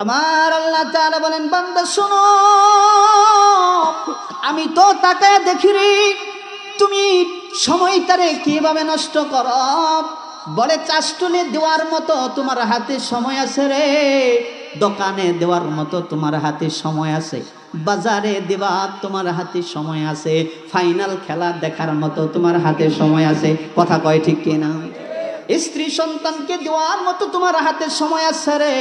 আমার আল্লাহ তাআলা বলেন, বান্দা শোনো, আমি তো তাকায় দেখি রে তুমি সময়টারে কিভাবে নষ্ট করো। বলে চাষটুনে দেওয়ার মতো তোমার হাতে সময় আছে রে, দোকানে দেওয়ার মতো তোমার হাতে সময় আছে, বাজারে দেওয়া তোমার হাতে সময় আছে, ফাইনাল খেলা দেখার মতো তোমার হাতে সময় আছে। কথা কয় ঠিক কিনা? স্ত্রী সন্তানকে দেওয়ার মতো তোমার হাতে সময় আছে রে,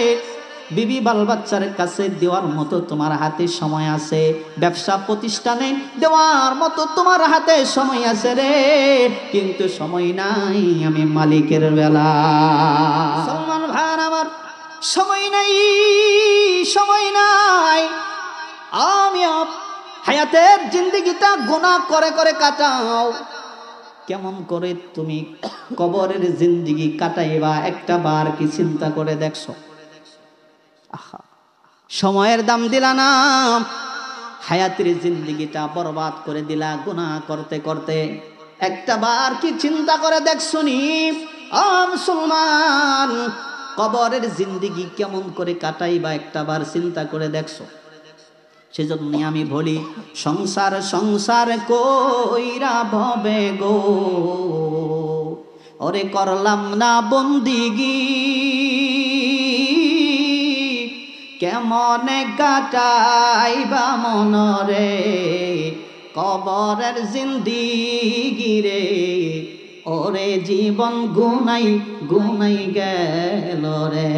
বিবি বাল বাচ্চার কাছে দেওয়ার মতো তোমার হাতে সময় আছে, ব্যবসা প্রতিষ্ঠানে দেওয়ার মতো তোমার হাতে সময় আছে রে, কিন্তু সময় নাই আমি মালিকের বেলা। সলমান ভাই আমার সময় নাই, সময় নাই। আমি হায়াতের জিন্দেগিটা গুনাহ করে করে কাটাও। কেমন করে তুমি কবরের জিন্দেগি কাটাইবা একটা বার কি চিন্তা করে দেখছো? সময়ের দাম দিলা না, হায়াতের জিন্দেগিটা বরবাদ করে দিলা গুনাহ করতে করতে। একটা বার কি চিন্তা করে দেখছো নি মুসলমান, কবরের জিন্দেগি কেমন করে কাটাইবা একটা বার চিন্তা করে দেখছো? সেজন্য আমি বলি, সংসার সংসার কইরা ভবে গো, ওরে করলাম না বন্দিগি, কেমন কাটাইবা মনরে কবরের জিন্দিগি রে, ওরে জীবন গুনাই গুনাই গেল রে।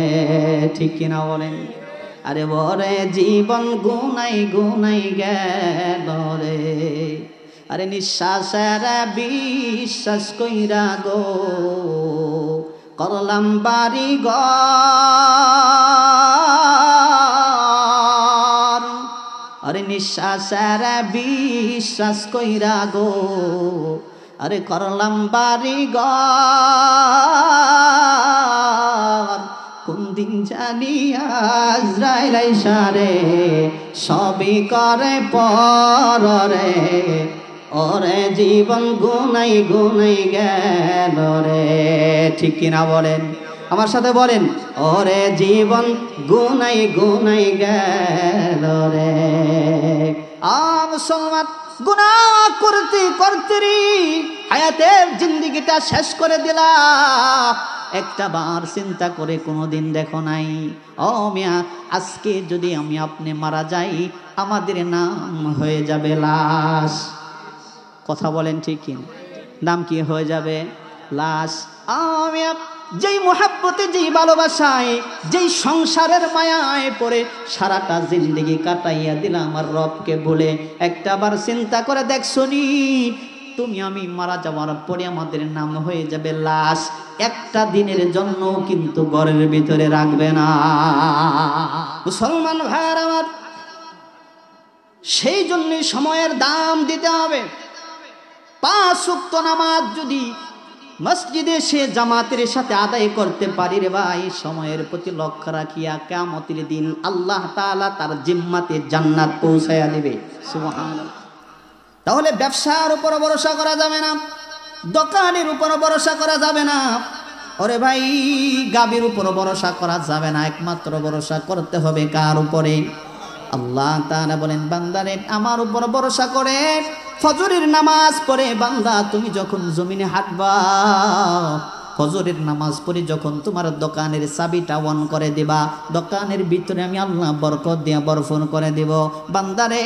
ঠিক কিনা বলেন? আরে ওরে জীবন গুনাই গুনাই গেল রে। আরে নিঃশ্বাসের বিশ্বাস কইরা গো করলাম বাড়ি ঘর, আরে নিঃশ্বাসের বিশ্বাস কইরা গো আরে করলাম বাড়ি ঘর। কোন দিন জানি আজরাইল আইসা রে সবই করে পরে, ওরে জীবন গুনাই গুনাই গেল রে। ঠিক কিনা বলেন? আমার সাথে বলেন, ওরে জীবন গুনাই গুনাই গেল রে। মুসলমান গুনাহ করতে করতে রে হায়াতের জিন্দেগিটা শেষ করে দিলা। একটা বার চিন্তা করে কোনোদিন দেখো নাই? ও মিয়া, আজকে যদি আমি আপনি মারা যাই, আমাদের নাম হয়ে যাবে লাশ। কথা বলেন ঠিক কি? নাম কি হয়ে যাবে? লাশ। আমি যেই মোহাব্বতে, যেই ভালোবাসায়, যেই সংসারের মায়ায় পড়ে সারাটা জিন্দেগি কাটাইয়া দিলাম আমার রবকে বলে, একটা বার চিন্তা করে দেখছো নি? তুমি আমি মারা যাওয়ার পরে আমাদের নাম হয়ে যাবে লাশ। একটা দিনের জন্য কিন্তু ঘরের ভিতরে রাখবে না। মুসলমান ভাইয়ের আমার, সেই জন্য সময়ের দাম দিতে হবে। 5 ওয়াক্ত নামাজ যদি মসজিদে সে জামাতের সাথে আদায় করতে পারি রে ভাই, সময়ের প্রতি লক্ষ্য রাখিয়া কিয়ামতের দিন আল্লাহ তাআলা তার জিম্মাতে জান্নাত পৌঁছায়া দিবে। সুবহানাল্লাহ। তাহলে ব্যবসার উপর ভরসা করা যাবে না, দোকানের উপর ভরসা করা যাবে না, ওরে ভাই গাবির উপর ভরসা করা যাবে না। একমাত্র ভরসা করতে হবে কার উপরে? আল্লাহ তাআলা বলেন, বান্দারে আমার উপর ভরসা করে ফজরের নামাজ পড়ে বান্দা তুমি যখন জমিনে হাঁটবা, ফজরের নামাজ পড়ে যখন তোমার দোকানের চাবিটা অন করে দিবা, দোকানের ভিতরে আমি আল্লাহ বরকত দিয়া বরফন করে দেব। বান্দারে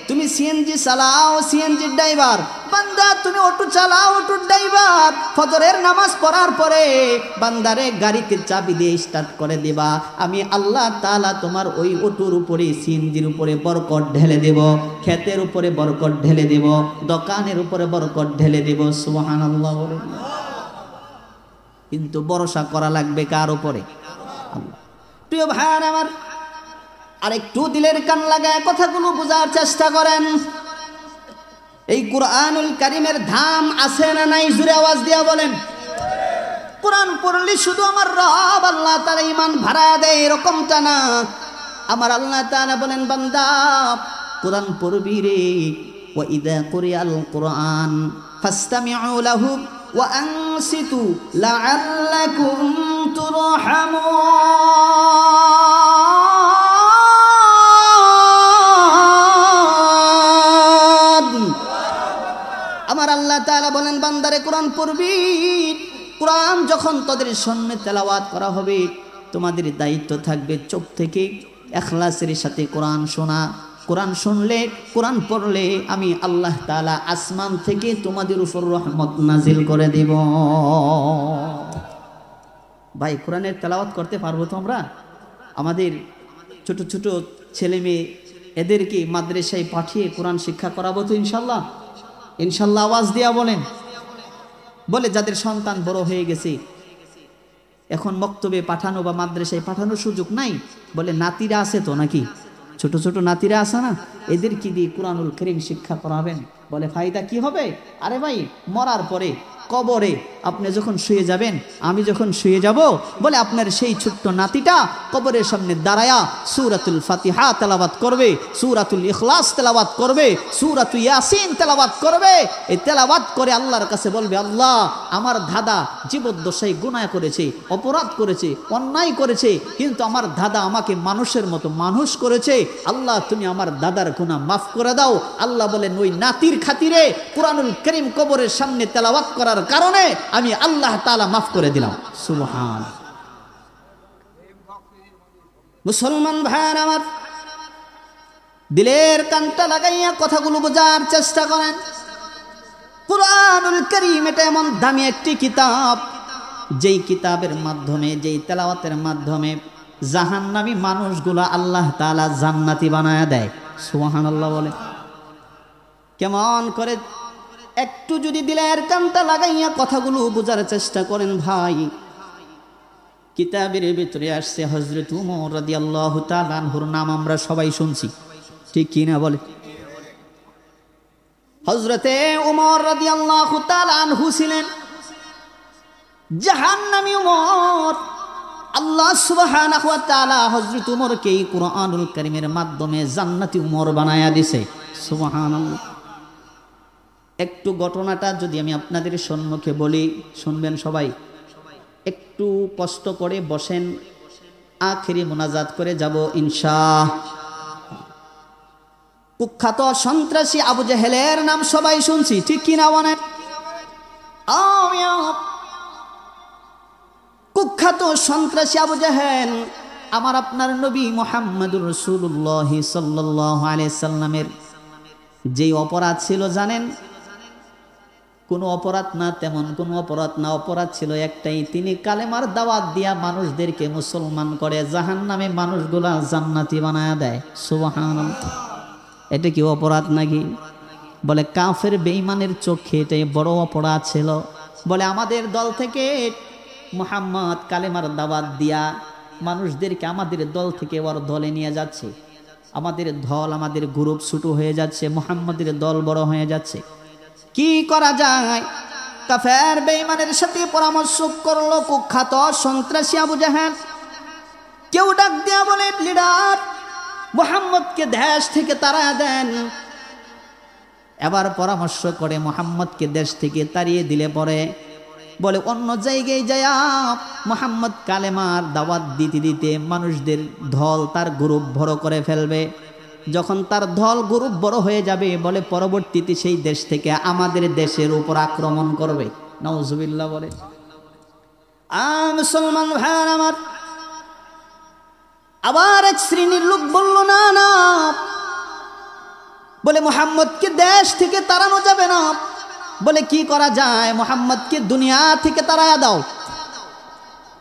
তুমি সিএনজি চালাও, সিএনজির ড্রাইভার, বান্দা তুমি অটো চালাও, অটোর ড্রাইভার, ফজরের নামাজ পড়ার পরে বান্দারে গাড়িতে চাবি দিয়ে স্টার্ট করে দিবা, আমি আল্লাহ তাআলা তোমার ওই অটোর উপরে, সিএনজির উপরে বরকত ঢেলে দেব, ক্ষেতের উপরে বরকত ঢেলে দেব, দোকানের উপরে বরকত ঢেলে দেব। সুবহানাল্লাহ বলেন। কিন্তু ভরসা করা লাগবে কার উপরে? আল্লাহ। প্রিয় ভাইয়ার আমার, আরেকটু দিলের কান লাগায় কথাগুলো বোঝার চেষ্টা করেন। এই কুরআনুল কারীমের ধাম আছে না নাই? জোরে আওয়াজ দিয়া বলেন। কোরআন পড়লে শুধু আমার রব আল্লাহ তাআলা ঈমান ভাড়া দেয় এরকমটা না। আমার আল্লাহ তাআলা বলেন, বান্দা কোরআন পড়বি রে, ওয়া ইযা কুরিয়াল কুরআন ফাসতামিউ লাহু ওয়া আনসিতু লাআল্লাকুম তুরহামুন। বান্দারে কোরআন পড়বি, কোরআন যখন তাদের সামনে তেলাওয়াত করা হবে তোমাদের দায়িত্ব থাকবে চোখ থেকে ইখলাসের সাথে কোরআন শোনা। কোরআন শুনলে, কোরআন পড়লে আমি আল্লাহ তাআলা আসমান থেকে তোমাদের উপর রহমত নাজিল করে দেব। ভাই কোরআনের তেলাওয়াত করতে পারবো তো আমরা? আমাদের ছোট ছোট ছেলে মেয়ে এদেরকে মাদ্রাসায় পাঠিয়ে কোরআন শিক্ষা করাবো তো ইনশাল্লাহ? ইনশাল্লাহ আওয়াজ দিয়া বলেন। বলে যাদের সন্তান বড় হয়ে গেছে এখন মক্তবে পাঠানো বা মাদ্রাসায় পাঠানোর সুযোগ নাই, বলে নাতিরা আছে তো নাকি, ছোট ছোট নাতিরা আছে না, এদেরকে দিয়ে কোরআনুল কারীম শিক্ষা করাবেন। বলে ফায়দা কি হবে? আরে ভাই মরার পরে কবরে আপনি যখন শুয়ে যাবেন, আমি যখন শুয়ে যাব, বলে আপনার সেই ছোট্ট নাতিটা কবরের সামনে দাঁড়ায়া সূরাতুল ফাতিহা তেলাওয়াত করবে, সূরাতুল ইখলাস তেলাওয়াত করবে, সূরাতুল ইয়াসিন তেলাওয়াত করবে। এই তেলাওয়াত করে আল্লাহর কাছে বলবে, আল্লাহ আমার দাদা জীবদ্দশায় গুনাহ করেছে, অপরাধ করেছে, অন্যায় করেছে, কিন্তু আমার দাদা আমাকে মানুষের মতো মানুষ করেছে, আল্লাহ তুমি আমার দাদার গুনাহ মাফ করে দাও। আল্লাহ বলেন ওই নাতির খাতিরে কোরআনুল কারীম কবরের সামনে তেলাওয়াত করার কারণে আমি আল্লাহ তাআলা মাফ করে দিলাম। সুবহান। মুসলমান ভাইরা আমার, দিলের কানটা লাগাইয়া কথাগুলো বোঝার চেষ্টা করেন। কুরআনুল কারীম এটা এমন দামি একটি কিতাব, যেই কিতাবের মাধ্যমে, যেই তেলাওয়াতের মাধ্যমে জাহান্নামী মানুষগুলো আল্লাহ তাআলা জান্নাতি বানায়া দেয়। সুবহানাল্লাহ বলে। কেমন করে? একটু যদি দিলের কানটা লাগাইয়া কথাগুলো বোঝার চেষ্টা করেন ভাই, কিতাবের ভিতরে আসছে হযরত উমর রাদিয়াল্লাহু তাআলা আনহুর নাম আমরা সবাই শুনছি, ঠিক কি না বলে? হযরতে উমর রাদিয়াল্লাহু তাআলা আনহু ছিলেন জাহান্নামী উমর। আল্লাহ সুবহানাহু ওয়া তাআলা হযরত উমরকে কুরআনুল কারীমের মাধ্যমে জান্নাতি উমর বানায়া দিয়েছে। সুবহানাল্লাহ। একটু ঘটনাটা যদি আমি আপনাদের সম্মুখে বলি, শুনবেন সবাই। একটু কষ্ট করে বসেন, আখেরি মোনাজাত করে যাব ইনশাআল্লাহ। কুখ্যাত সন্ত্রাসী আবু জেহেলের নাম সবাই শুনছি, ঠিক কি না বলেন? কুখ্যাত সন্ত্রাসী আবু জেহেল আমার আপনার নবী মুহাম্মদুর রাসূলুল্লাহ সাল্লাল্লাহু আলাইহি সাল্লামের যেই অপরাধ ছিল জানেন? কোনো অপরাধ না, তেমন কোনো অপরাধ না। অপরাধ ছিল একটাই, তিনি কালেমার দাওয়াত দিয়া মানুষদেরকে মুসলমান করে জাহান্নামে মানুষগুলা জান্নাতি বানায়া দেয়। সুবহানাল্লাহ। এটা কি অপরাধ নাকি? বলে কাফের বেঈমানের চোখে এটাই বড় অপরাধ ছিল। বলে আমাদের দল থেকে মুহাম্মদ কালেমার দাওয়াত দিয়া মানুষদেরকে আমাদের দল থেকে ওর দলে নিয়ে যাচ্ছে, আমাদের দল, আমাদের গ্রুপ ছোট হয়ে যাচ্ছে, মুহাম্মদের দল বড় হয়ে যাচ্ছে। কি করা যায়? কাফের বেঈমানের সাথে পরামর্শ করলো কুখ্যাত সন্ত্রাসী আবু জেহেল। কেউ ডাক দিয়া বলে, লিডার মুহাম্মদকে দেশ থেকে তাড়া দেন। এবার পরামর্শ করে মুহাম্মদকে দেশ থেকে তাড়িয়ে দিলে পরে বলে অন্য জায়গায় যায়া মুহাম্মদ কালেমার দাওয়াত দিতে দিতে মানুষদের দল, তার গ্রুপ বড় করে ফেলবে। যখন তার দল গ্রুপ বড় হয়ে যাবে, বলে পরবর্তীতে সেই দেশ থেকে আমাদের দেশের উপর আক্রমণ করবে। নাউজুবিল্লাহ বলে। মুসলমান ভাইরা আমার, আবার এক শ্রেণীর লোক বলল, না না, বলে মুহাম্মদকে দেশ থেকে তাড়ানো যাবে না। বলে কি করা যায়? মুহাম্মদকে দুনিয়া থেকে তাড়ায়া দাও।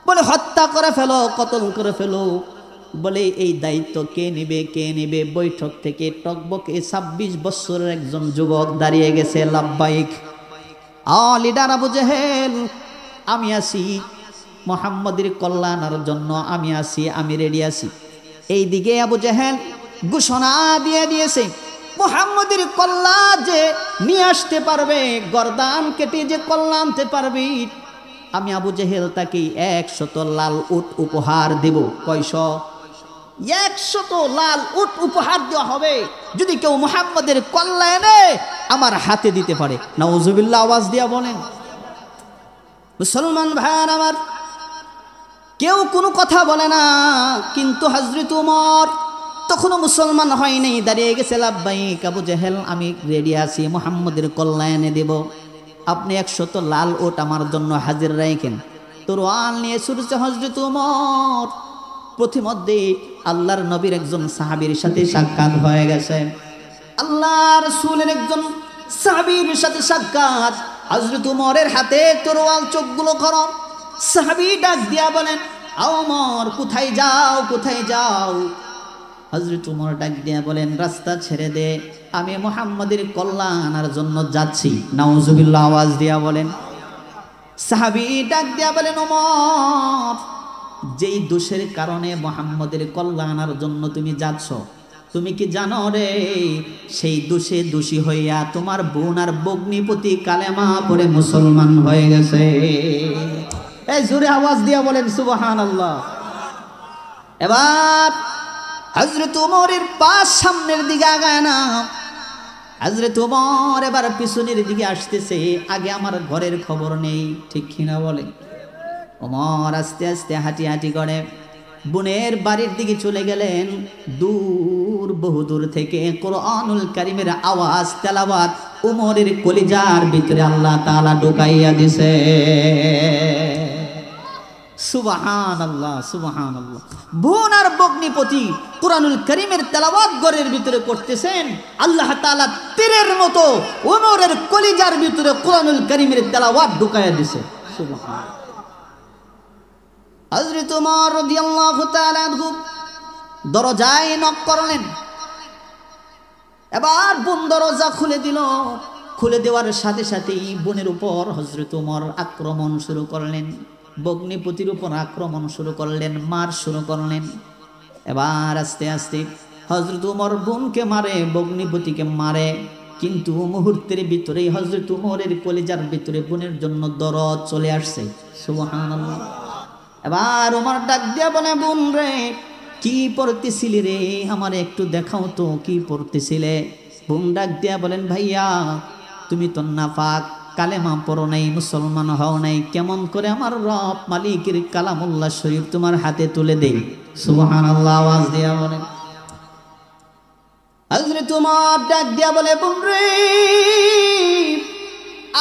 বলে হত্যা করে ফেলো, কতল করে ফেলো। বলে এই দায়িত্ব কে নেবে? কে নেবে? বৈঠক থেকে টকবকে 26 বছরের একজন যুবক দাঁড়িয়ে গেছে, লাব্বাইক। লিডার আবু জেহেল, আমি আছি মুহাম্মদের কল্যাণের জন্য, আমি আছি, আমি রেডি আছি। এইদিকে আবু জেহেল ঘোষণা দিয়ে দিয়েছে, মুহাম্মদের কল্যাণ যে নিয়ে আসতে পারবে, গর্দান কেটে যে কল্যাণ আনতে পারবি, আমি আবু জেহেল তাকে 100 লাল উট উপহার দেব। কয়শ? 100 লাল উট উপহার দেওয়া হবে যদি কেউ মুহাম্মদের কল্যাণে আমার হাতে দিতে পারে। নাউজুবিল্লাহ আওয়াজ দিয়া বলেন। মুসলমান ভাইরা আমার, কেউ কোনো কথা বলে না, কিন্তু হযরত উমর তখনও মুসলমান হয়নি, দাঁড়িয়ে গেছে, লাব্বাইক আবু জেহেল, আমি রেডি আছি, মুহাম্মদের কল্যাণে দেব। আপনি 100 লাল ওট আমার জন্য হাজির রাখেন। তরোয়াল নিয়ে ছুটছে হযরত ওমর। প্রতিমধ্যে আল্লাহর নবীর একজন সাহাবীর সাথে সাক্ষাৎ হয়ে গেছে। আল্লাহর রাসূলের একজন সাহাবীর সাথে সাক্ষাৎ। হযরত ওমরের হাতে তরোয়াল, চোখগুলো গরম। সাহাবী ডাক দিয়া বলেন, ওমর কোথায় যাও, কোথায় যাও? হযরত ওমর ডাক দিয়া বলেন, রাস্তা ছেড়ে দে, আমি মুহাম্মাদের কল্যাণ আনার জন্য যাচ্ছি। নাউজুবিল্লাহ আওয়াজ দিয়া বলেন। সাহাবী ডাক দিয়া বলেন, ওমর যেই দোষের কারণে মুহাম্মাদের কল্যাণ আনার জন্য তুমি যাচ্ছ, তুমি কি জানো রে সেই দোষে দোষী হইয়া তোমার বোন আর ভগ্নিপতি কালেমা পড়ে মুসলমান হয়ে গেছে। এই জোরে আওয়াজ দিয়া বলেন সুবহানাল্লাহ। এবার হযরত ওমরের পাশ সামনের দিকে আগায় না, হযরত ওমর এবার পিছনের দিকে আসতেছে। আগে আমার ঘরের খবর নেই, ঠিক কিনা বলে? ওমর আস্তে আস্তে হাঁটি হাঁটি করে বোনের বাড়ির দিকে চলে গেলেন। দূর, বহুদূর থেকে কোরআনুল কারীমের আওয়াজ তেলাওয়াত ওমরের কলিজার ভিতরে আল্লাহ তাআলা ঢুকাইয়া দিছে। সুবহানাল্লাহ, সুবহানাল্লাহ। বোন আর ভগ্নিপতি কোরআনুল কারীমের তেলাওয়াত ঘরের ভিতরে করতেছেন। আল্লাহ তাআলা তীরের মতো ওমরের কলিজার ভিতরে কোরআনুল কারীমের তেলাওয়াত ঢুকাইয়া দিছে। সুবহানাল্লাহ। হযরত ওমর রাদিয়াল্লাহু তাআলা আনহু দরজায় নক করলেন। এবার বোন দরজা খুলে দিল। খুলে দেওয়ার সাথে সাথেই বোনের উপর হযরত ওমর আক্রমণ শুরু করলেন, ভগ্নিপতির উপর আক্রমণ শুরু করলেন, মার শুরু করলেন। এবার আস্তে আস্তে হযরত ওমর বোনকে মারে, ভগ্নিপতিকে মারে, কিন্তু মুহূর্তের ভিতরেই হযরত ওমরের কলিজার ভিতরে বোনের জন্য দরদ চলে আসছে। সুবহানাল্লাহ। এবার ওমর ডাক দিয়া বলে, বোন রে কি পড়তেছিলি রে, আমার একটু দেখাও তো কি পড়তেছিলে। বোন ডাক দিয়া বলেন, ভাইয়া তুমি তো নাফাক, কালেমা পড়ো নাই, মুসলমান হও নাই, কেমন করে আমার রব মালিকের কালামুল্লাহ শরীফ তোমার হাতে তুলে দেই? সুবহানাল্লাহ আওয়াজ দিয়া বলেন। হযরত ওমর ডাক দিয়া বলে, বোন রে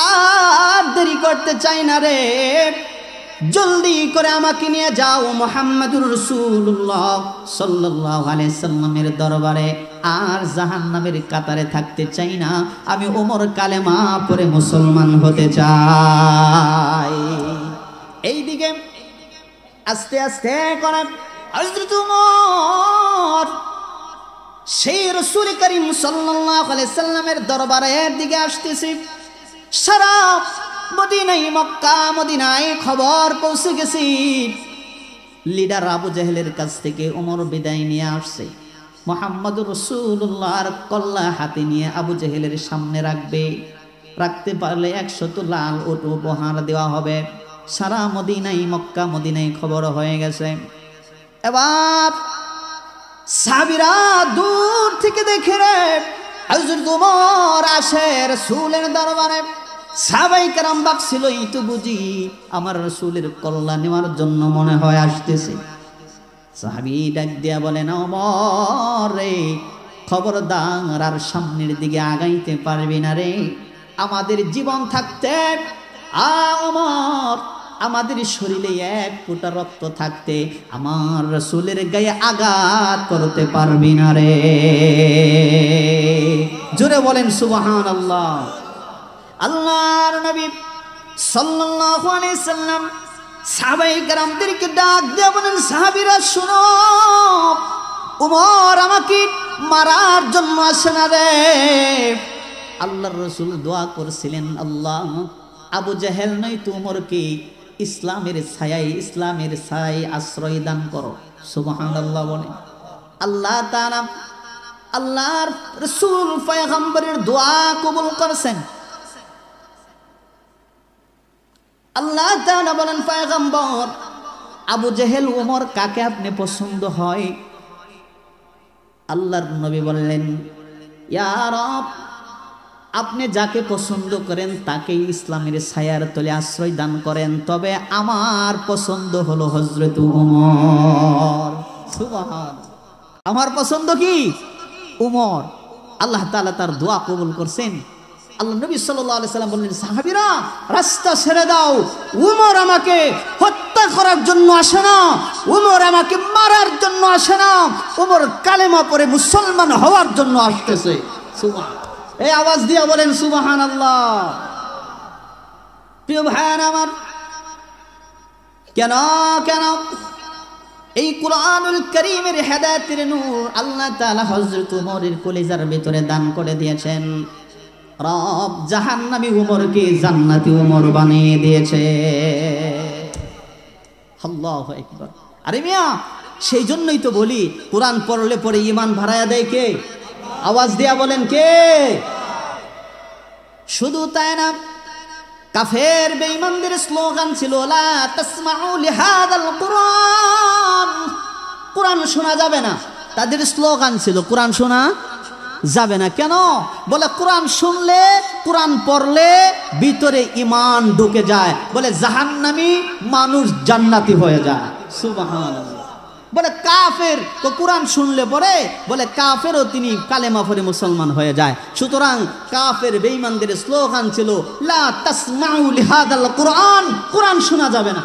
আর দেরি করতে চাই না রে, জলদি করে আমাকে নিয়ে যাও মুহাম্মাদুর রাসূলুল্লাহ সাল্লাল্লাহু আলাইহি সাল্লামের দরবারে। আর জাহান্নামের কাতারে থাকতে চাই না, আমি ওমর কালেমা পড়ে মুসলমান হতে চাই। এইদিকে আস্তে আস্তে করে হযরত ওমর সেই রাসূল করিম সাল্লাল্লাহু আলাইহি সাল্লামের দরবারের দিকে আসতেছে। সারা মদিনায়, মক্কা মদিনায় খবর পৌঁছে গেছে। লিডার আবু জাহেলের কাছ থেকে ওমর বিদায় নিয়ে আসছে। মুহাম্মদুর রাসূলুল্লাহর কল্লা হাতে নিয়ে আবু জাহেলের সামনে রাখবে। রাখতে পারলে 100 লাল ওট উপহার দেওয়া হবে। সারা মদিনায়, মক্কা মদিনায় খবর হয়ে গেছে। এবার সাহাবীরা দূর থেকে দেখে রে হযরত ওমর আসে রাসূলের দরবারে। সাহাবায়ে কেরাম ভাবছিল এই তো বুঝি আমার রাসূলের কল্যাণ নেওয়ার জন্য মনে হয় আসতেছে। সাহাবী ডাক দিয়া বলেন, ওমর রে খবরদার আর সামনের দিকে আগাইতে পারবি না রে। আমাদের জীবন থাকতে ওমর, আমাদের শরীরে এক ফোঁটা রক্ত থাকতে আমার রাসূলের গায়ে আঘাত করতে পারবি না রে। জোরে বলেন সুবহানাল্লাহ। আল্লাহর নবী সাল্লাল্লাহু আলাইহি সাল্লাম সাহাবায়ে কেরামদেরকে ডাক দিয়ে বলেন, সাহাবীরা শুনো, ওমর আমাকে মারার জন্য আসে না রে। আল্লাহর রাসূল দোয়া করছিলেন, আল্লাহ আবু জাহেল নয় তো ওমরকে ইসলামের ছায়ায় আশ্রয় দান করো। সুবহানাল্লাহ বলেন। আল্লাহ তাআলা আল্লাহর রাসূল পয়গম্বরের দোয়া কবুল করেছেন। আল্লাহ তাআলা বলেন, পয়গম্বর আবু জাহেল ওমর কাকে আপনি পছন্দ হয়? আল্লাহর নবী বললেন, ইয়া রব, আপনি যাকে পছন্দ করেন তাকেই ইসলামের ছায়ার তলে আশ্রয় দান করেন, তবে আমার পছন্দ হলো হযরত ওমর। সুবহান, আমার পছন্দ কি? ওমর। আল্লাহ তাআলা তার দোয়া কবুল করছেন। আল্লাহ নবী সাল্লাল্লাহু আলাইহি সাল্লাম বললেন, সাহাবীরা রাস্তা ছেড়ে দাও, উমর আমাকে হত্যা করার জন্য আসে না, উমর আমাকে মারার জন্য আসে না, উমর কালেমা পড়ে মুসলমান হওয়ার জন্য আসতেছে। সুবহানাল্লাহ, এই আওয়াজ দিয়ে বলেন সুবহানাল্লাহ। প্রিয় ভাইরা আমার, কেন কেন এই কুরআনুল কারীমের হেদায়েতের নূর আল্লাহ তাআলা হযরত উমরের কলিজার ভিতরে দান করে দিয়েছেন। রব জাহান্নামী উমরকে জান্নাতি উমর বানিয়ে দিয়েছে। আল্লাহু আকবার। আরে মিয়া, সেই জন্যই তো বলি কোরআন পড়লে পরে ঈমান বাড়ায়া দেয় কে? আওয়াজ দিয়া বলেন কে? শুধু তাই না, কাফের বেঈমানদের স্লোগান ছিল লা তাসমাউ লিহাদাল কুরআন, কোরআন শোনা যাবে না। তাদের স্লোগান ছিল কোরআন শোনা যাবে না। কেন? বলে কোরআন শুনলে, কোরআন পড়লে ভিতরে ঈমান ঢুকে যায়, বলে জাহান্নামী মানুষ জান্নাতি হয়ে যায়। সুবহানাল্লাহ। বলে কাফের তো কোরআন শুনলে পরে বলে কাফেরও তিনি কালেমা পড়ে মুসলমান হয়ে যায়। সুতরাং কাফের বেঈমানদের স্লোগান ছিল লা তাসমাউ লিহাদাল কুরআন, কোরআন শোনা যাবে না।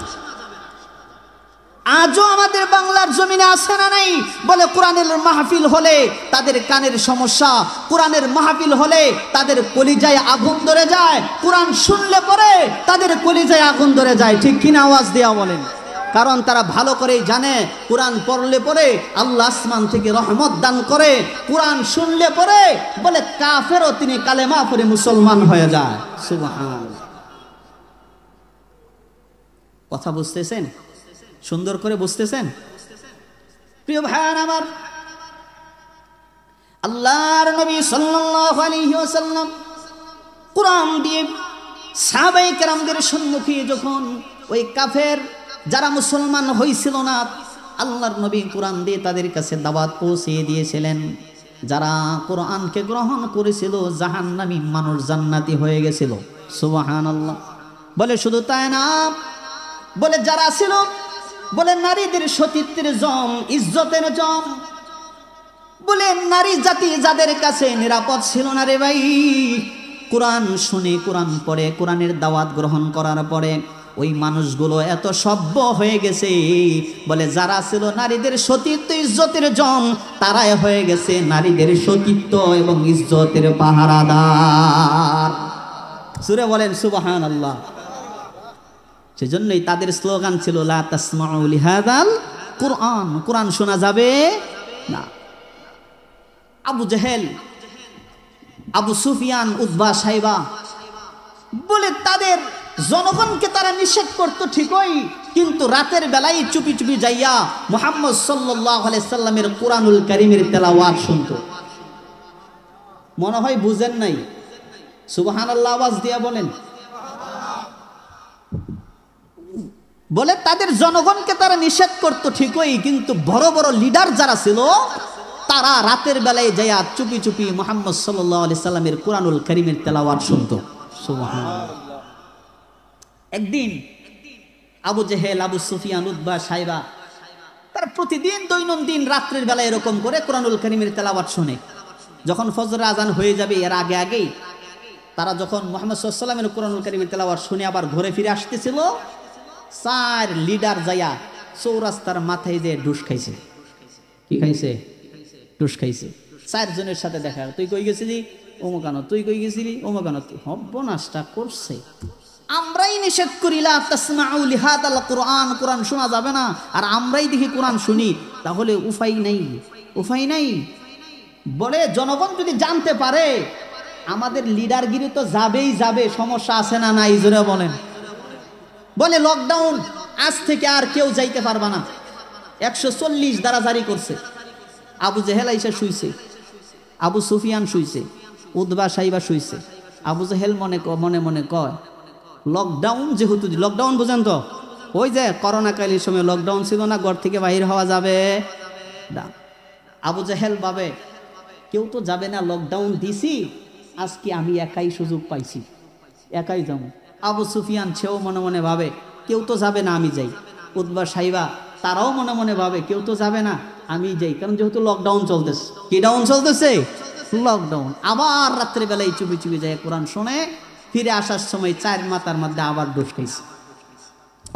আজও আমাদের বাংলার জমিনে আছে না নাই? বলে কোরআনের মাহফিল হলে তাদের কানের সমস্যা, কোরআনের মাহফিল হলে তাদের কলিজায় আগুন ধরে যায়, কোরআন শুনলে পরে তাদের কলিজায় আগুন ধরে যায়। ঠিক কিনা? আওয়াজ দেয়া বলেন। কারণ তারা ভালো করেই জানে কোরআন পড়লে পরে আল্লাহ আসমান থেকে রহমত দান করে, কোরআন শুনলে পরে বলে কাফেরও তিনি কালেমা পড়ে মুসলমান হয়ে যায়। সুবহানাল্লাহ। কথা বুঝতেছেন? সুন্দর করে বুঝতেছেন? প্রিয় ভাইরা আমার, আল্লাহর নবী সাল্লাল্লাহু আলাইহি ওয়াসাল্লাম কোরআন দিয়ে সাহাবায়ে কেরামদের সম্মুখে যখন ওই কাফের যারা মুসলমান হয়েছিল না, আল্লাহর নবী কোরআন দিয়ে তাদের কাছে দাওয়াত পৌঁছে দিয়েছিলেন। যারা কোরআনকে গ্রহণ করেছিল জাহান্নামী মানুষ জান্নাতি হয়ে গেছিল। সুবহানাল্লাহ। বলে শুধু তাই না, বলে যারা ছিল বলে নারীদের সতীত্বের জম, ইজ্জতের জম, বলে নারী জাতি যাদের কাছে নিরাপদ ছিল না রে ভাই, কোরআন শুনে, কোরআন পড়ে, কোরআনের দাওয়াত গ্রহণ করার পরে ওই মানুষগুলো এত সভ্য হয়ে গেছে, বলে যারা ছিল নারীদের সতীত্ব ইজ্জতের জম, তারাই হয়ে গেছে নারীদের সতীত্ব এবং ইজ্জতের পাহারাদার। সুরে বলেন সুবহানাল্লাহ। সেজন্যই তাদের স্লোগান ছিল লা তাসমাউ লিহাদাল কুরআন, কোরআন শোনা যাবে না। আবু জেহেল, আবু সুফিয়ান, উতবা, সাইবা বলে তাদের জনগণকে তারা নিষেধ করতো ঠিকই, কিন্তু রাতের বেলায় চুপি চুপি যাইয়া মুহাম্মদ সাল্লাল্লাহু আলাইহি সাল্লামের কোরআনুল কারীমের তেলাওয়াত শুনতো। মনে হয় বুঝেন নাই? সুবহানাল্লাহ আওয়াজ দিয়া বলেন। বলে তাদের জনগণকে তারা নিষেধ করতো ঠিকই, কিন্তু বড় বড় লিডার যারা ছিল তারা রাতের বেলায় যাইয়া চুপি চুপি মুহাম্মদ সাল্লাল্লাহু আলাইহি সাল্লামের কোরআনুল কারীমের তেলাওয়াত শুনতো। সুবহানাল্লাহ। একদিন আবু জেহেল, আবু সুফিয়ান, উতবা, সাইবা তারা প্রতিদিন দৈনন্দিন রাত্রের বেলা এরকম করে কোরআনুল কারীমের তেলাওয়াত শুনে। যখন ফজরের আজান হয়ে যাবে এর আগে আগেই তারা যখন মুহাম্মদ সাল্লাল্লাহু আলাইহি সাল্লামের কোরআনুল কারীমের তেলাওয়াত শুনে আবার ঘুরে ফিরে আসতেছিল, চার লিডার যাইয়া চৌরাস্তার মাথায় যে ডুস খাইছে। কি খাইছে? ডুস খাইছে। চারজনের সাথে দেখা, তুই কই গেছিলি? ওমকানো। তুই কই গেছিলি? ওমকানো। হব্বনাশটা করছে। আমরাই নিষেধ করি লা তাসমাউ লিহাদাল কুরআন, কোরআন শোনা যাবে না, আর আমরাই দেখি কোরআন শুনি, তাহলে উপায় নাই, উপায় নাই। বলে জনগণ যদি জানতে পারে আমাদের লিডারগিরি তো যাবেই যাবে, সমস্যা আছে না নাই? জোরে বলেন। বলে লকডাউন, আজ থেকে আর কেউ যাইতে পারবা না। 140 দ্বারা জারি করছে। আবু জেহেল আইসা শুইছে, আবু সুফিয়ান শুইছে, উতবা, সাইবা শুইছে। আবু জেহেল মনে মনে কয় লকডাউন যেহেতু, লকডাউন বুঝেন তো, ওই যে করোনাকালীন সময় লকডাউন ছিল না, ঘর থেকে বাইরে হওয়া যাবে না। আবু জেহেল ভাবে কেউ তো যাবে না, লকডাউন দিছি, আজকে আমি একাই সুযোগ পাইছি, একাই যাবো। আবু সুফিয়ান সেও মনে মনে ভাবে কেউ তো যাবে না, আমি যাই। উতবা, সাইবা তারাও মনে মনে ভাবে কেউ তো যাবে না, আমি যাই, কারণ যেহেতু লকডাউন চলতেছে। কি ডাউন চলতেছে? লকডাউন। আবার রাত্রিবেলায় চুপি চুপি যায় কোরআন শোনে, ফিরে আসার সময় চার মাথার মধ্যে আবার ডোজ খাইছে।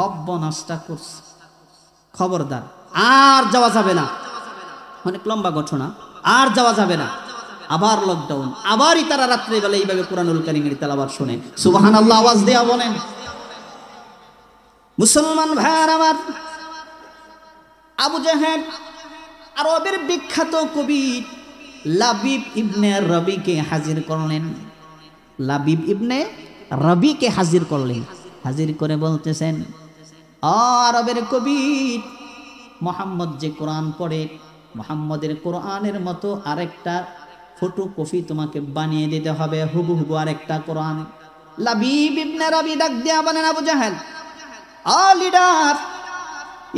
অব্যনাশটা করছে। খবরদার, আর যাওয়া যাবে না। অনেক লম্বা ঘটনা, আর যাওয়া যাবে না। আবার লকডাউন, আবারই তারা রাত্রিবেলা এইভাবে কোরআনুল কারীমের তেলাওয়াত শোনে। সুবহানাল্লাহ আওয়াজ দেয়া বলেন। মুসলমান ভাইয়ার আমার, আবু জাহেল আরবের বিখ্যাত কবি লাবিব ইবনে রবিকে হাজির করলেন। লাবিব ইবনে রবিকে হাজির করলেন। হাজির করে বলতেছেন, আরবের কবি মোহাম্মদ যে কোরআন পড়ে, মোহাম্মদের কোরআনের মতো আরেকটা ফটোকপি তোমাকে বানিয়ে দিতে হবে, হুবহু আরেকটা কোরআন। লাবিব ইবনে রবি ডাক দিয়া বলেন, আবু জাহেল লিডার,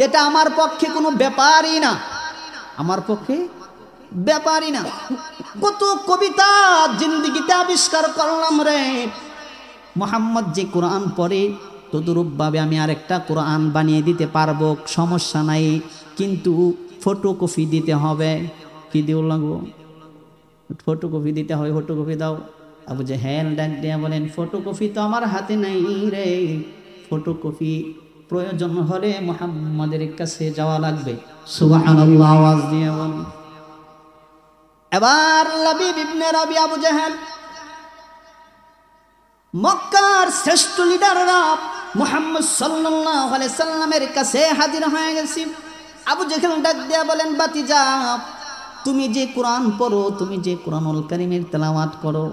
এটা আমার পক্ষে কোনো ব্যাপারই না, আমার পক্ষে ব্যাপারই না। কত কবিতা জিন্দিগিতে আবিষ্কার করলাম রে, মোহাম্মদ যে কোরআন পড়ে তদরূপভাবে আমি আরেকটা কোরআন বানিয়ে দিতে পারবো, সমস্যা নাই, কিন্তু ফটোকপি দিতে হবে। কি দিও লাগবো? ফটোকপি দিতে হবে, ফটোকপি দাও। আবু জাহেল ডাক দিয়া বলেন, ফটোকপি তো আমার হাতে নাই রে, ফটোকপি প্রয়োজন হলে মুহাম্মাদের কাছে যাওয়া লাগবে। সুবহানাল্লাহ আওয়াজ দিয়ে বলেন। এবার লাবিব ইবনে রবি আবু জাহেল, মক্কার শ্রেষ্ঠ লিডাররা মুহাম্মদ সাল্লাল্লাহু আলাইহি সাল্লামের কাছে হাজির হয়ে গেছে। আবু জাহেল ডাক দিয়া বলেন, বাতিজা, তুমি যে কোরআন পড়ো, তুমি যে কোরআনুল কারীমের তেলাওয়াত করো,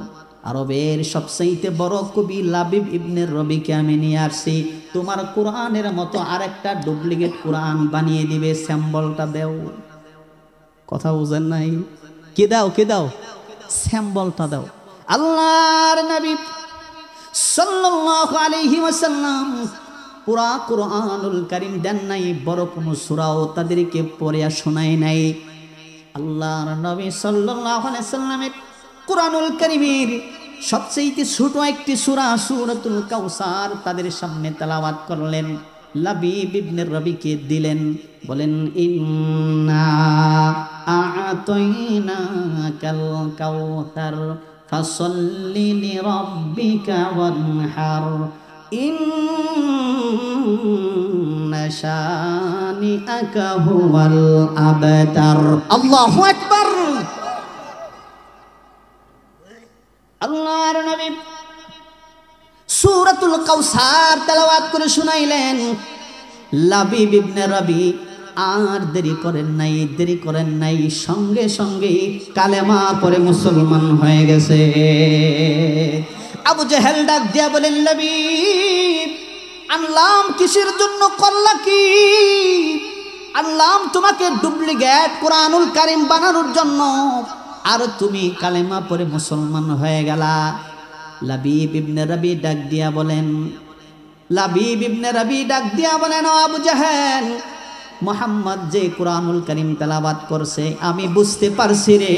আরবের সবচেয়ে বড় কবি লাবিব ইবনে রবিকে আমি নিয়ে আসছি, তোমার কোরআনের মতো আরেকটা ডুপ্লিকেট কোরআন বানিয়ে দিবে, স্যাম্পলটা দাও। কথা বুঝেন নাই? কে দাও, কে দাও? স্যাম্পলটা দাও। আল্লাহর নবী সাল্লাল্লাহু আলাইহি ওয়াসাল্লাম পুরা কোরআনুল কারীম দেন নাই, বড় কোন সূরাও তাদেরকে পড়ে শোনায় নাই। আল্লাহর নবী সাল্লাল্লাহু আলাইহি ওয়াসাল্লামের কোরআনুল কারীমের সবচেয়ে ছোট একটি সূরা সূরাতুল কাউসার তাদের সামনে তেলাওয়াত করলেন। লাবিব ইবনে রবিকে দিলেন, বলেন, ইন্না আ'তাইনাকাল কাউসার ফাসাল্লি লিরাব্বিকা ওয়ানহার ইন্না শানিআকা হুয়াল আবতার। আল্লাহু আকবার। আল্লাহর নবী সূরাতুল কাউসার তেলাওয়াত করে শুনাইলেন। লাবিব ইবনে রবি আর দেরি করেন নাই, সঙ্গে সঙ্গে কালেমা পড়ে মুসলমান হয়ে গেছে। আবু জাহেল ডাক দিয়া বলেন, লাবিব, আনলাম কিসের জন্য, করলা কি? আনলাম তোমাকে ডুপ্লিকেট কোরআনুল কারীম বানানোর জন্য, আর তুমি কালেমা পড়ে মুসলমান হয়ে গেলা। লাবিব ইবনে রবি ডাক দিয়া বলেন, ও আবু জাহেল, মুহাম্মদ যে কোরআনুল কারীম তেলাওয়াত করছে, আমি বুঝতে পারছি রে,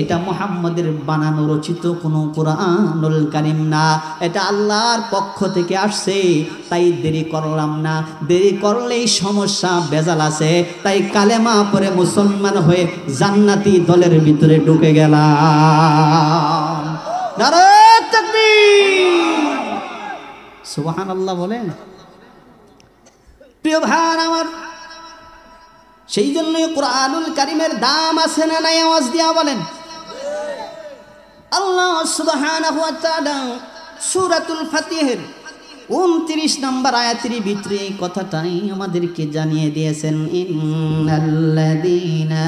এটা মুহাম্মদের বানানো রচিত কোনো কোরআনুল কারীম না, এটা আল্লাহর পক্ষ থেকে আসছে। তাই দেরি করলাম না, দেরি করলেই সমস্যা, বেজাল আছে। তাই কালেমা পড়ে মুসলমান হয়ে জান্নাতি দলের ভিতরে ঢুকে গেলাম। নারে তাকবীর, সুবহানাল্লাহ বলেন। প্রিয় ভাই আমার, সেই জন্যই কোরআনুল কারীমের দাম আছে না নাই? আওয়াজ দিয়া বলেন। আল্লাহ সুবহানাহু ওয়া তাআলা সূরাতুল ফাতিহার 29 নম্বর আয়াতের ভিতরে এই কথাটাই আমাদেরকে জানিয়ে দিয়েছেন, ইন্নাল্লাযীনা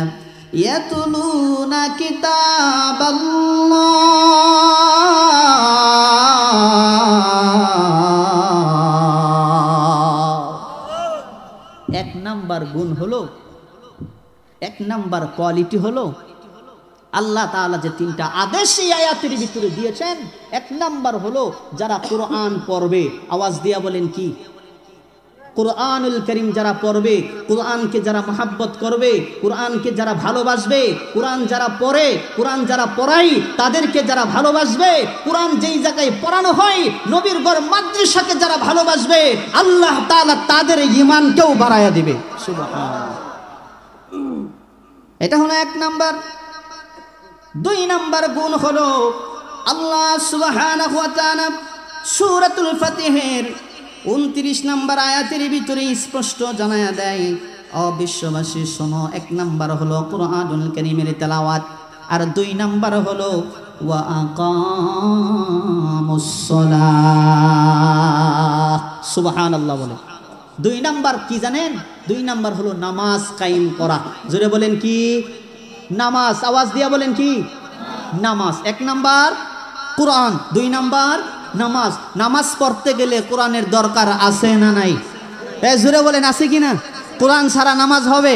ইয়াতলুনা কিতাবাল্লাহ এক নাম্বার গুণ হলো, এক নাম্বার কোয়ালিটি হলো, আল্লাহ তাআলা যে তিনটা আদেশ এই আয়াতের ভিতরে দিয়েছেন, এক নাম্বার হলো যারা কোরআন পড়বে। আওয়াজ দিয়া বলেন কি? কোরআনুল কারীম যারা পড়বে, কোরআনকে যারা মহব্বত করবে, কোরআনকে যারা ভালোবাসবে, কোরআন যারা পড়ে, কোরআন যারা পড়ায় তাদেরকে যারা ভালোবাসবে, কোরআন যেই জায়গায় পড়ানো হয় নবীর ঘর মাদ্রাসাকে যারা ভালোবাসবে, আল্লাহ তাআলা তাদের ঈমানকেও বাড়ায়া দিবে। সুবহানাল্লাহ। এটা হলো এক নাম্বার। দুই নাম্বার গুণ হলো আল্লাহ সুবহানাহু ওয়া তাআলা সূরাতুল ফাতিহের 29 নম্বর আয়াতের ভিতরে স্পষ্ট জানায়া দেয়, ও বিশ্ববাসী শোনো, এক নাম্বার হলো কুরআনুল কারীমের তেলাওয়াত, আর দুই নাম্বার হলো ওয়া আকামুস সালাহ। সুবহানাল্লাহ বলে। দুই নাম্বার কি জানেন? দুই নাম্বার হলো নামাজ কায়েম করা। জোরে বলেন কি? নামাজ। আওয়াজ দিয়া বলেন কি? নামাজ। এক নাম্বার কোরআন, দুই নাম্বার নামাজ। নামাজ পড়তে গেলে কোরআনের দরকার আছে না নাই? জোরে বলেন আছে কি না? কোরআন ছাড়া নামাজ হবে?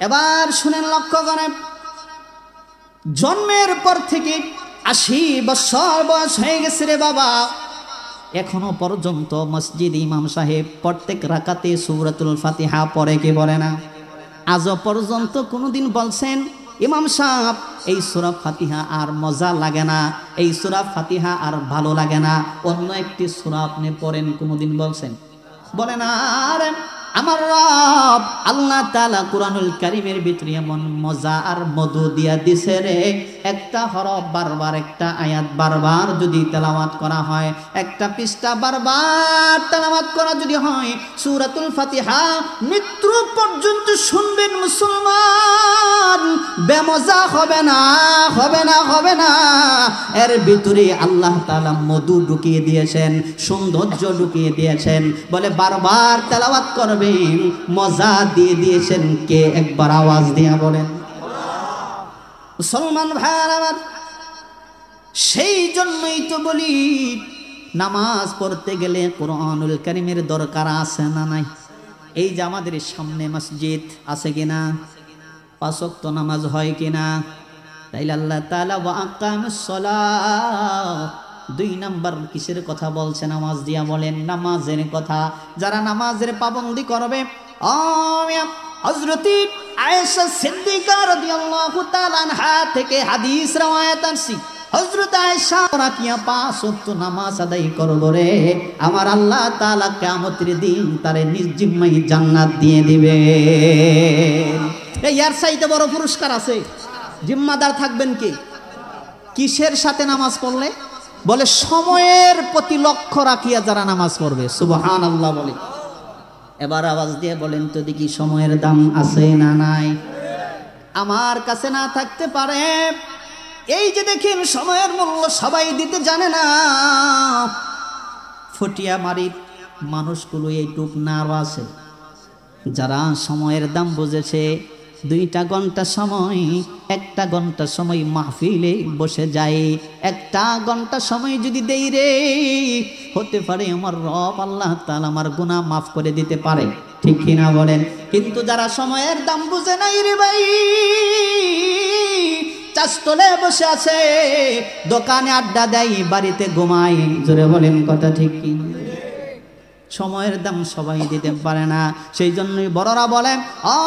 এবার শুনেন, লক্ষ্য করেন, জন্মের পর থেকে 80 বছর বয়স হয়ে গেছে রে বাবা, এখনো পর্যন্ত মসজিদ ইমাম সাহেব প্রত্যেক রাকাতে সূরাতুল ফাতিহা পড়ে কি বলে না? আজও পর্যন্ত কোনোদিন বলছেন ইমাম সাহেব এই সূরা ফাতিহা আর মজা লাগে না, এই সূরা ফাতিহা আর ভালো লাগে না, অন্য একটি সূরা আপনি পড়েন, কোনোদিন বলছেন? বলে না। আর আমার রব আল্লাহ তাআলা কুরআনুল কারীমের ভিতরে এমন মজা আর মধু দিয়া দিছে রে, একটা হরফ বারবার, একটা আয়াত বারবার যদি তেলাওয়াত করা হয়, একটা পৃষ্ঠা বারবার তেলাওয়াত করা যদি হয়, সূরাতুল ফাতিহা মৃত্যু পর্যন্ত শুনবেন মুসলমান, বেমজা হবে না, হবে না, হবে না। এর ভিতরে আল্লাহ তাআলা মধু ঢুকিয়ে দিয়েছেন, সৌন্দর্য ঢুকিয়ে দিয়েছেন, বলে বারবার তেলাওয়াত করবেন, মজা দিয়ে দিয়েছেন কে? একবার আওয়াজ দিয়া বলেন। মুসলমান ভাইরা আমার, সেই জন্যই তো বলি নামাজ পড়তে গেলে কুরআনুল কারীমের দরকার আছে না নাই? এই যে আমাদের সামনে মসজিদ আছে কিনা, 5 ওয়াক্ত নামাজ হয় কিনা? তাইলে আল্লাহ তাআলা ওয়া আকামুস সালাহ, দুই নাম্বার কিসের কথা বলছেন? নামাজ দিয়া বলেন, নামাজের কথা। যারা নামাজের পাবন্দি করবে, হযরত আয়েশা সিদ্দিকা রাদিয়াল্লাহু তাআলা আনহা থেকে হাদিস রওয়ায়াত আছে, হযরত আয়েশা রাকিয়া 5 ওয়াক্ত নামাজ আদায় করব রে, আমার আল্লাহ তাআলা কিয়ামতের দিন তারে নিজ জিম্মায় জান্নাত দিয়ে দিবে। এই এর চাইতে বড় পুরস্কার আছে? জিম্মাদার থাকবেন কি? কিসের সাথে নামাজ পড়লে? বলে সময়ের প্রতি লক্ষ্য রাখিয়া যারা নামাজ পড়বে। সুবহানাল্লাহ বলে। এবার আওয়াজ দিয়ে বলেন তো দেখি, সময়ের দাম আছে না নাই? আমার কাছে না থাকতে পারে, এই যে দেখেন সময়ের মূল্য সবাই দিতে জানে না। ফটিয়ামারির মানুষগুলো এইটুক নাও আছে, যারা সময়ের দাম বুঝেছে, 2টা ঘন্টা সময়, 1টা ঘন্টা সময় মাহফিলে বসে যায়, 1টা ঘন্টা সময় যদি দেই রে, হতে পারে আমার রব আল্লাহ তাআলা আমার গুনাহ মাফ করে দিতে পারে। ঠিক কিনা বলেন? কিন্তু যারা সময়ের দাম বুঝে নাই রে ভাই, চাষতলে বসে আছে, দোকানে আড্ডা দেয়, বাড়িতে ঘুমায়। জোরে বলেন কথা ঠিক কিনা? সময়ের দাম সবাই দিতে পারে না। সেই জন্যই বড়রা বলেন, ও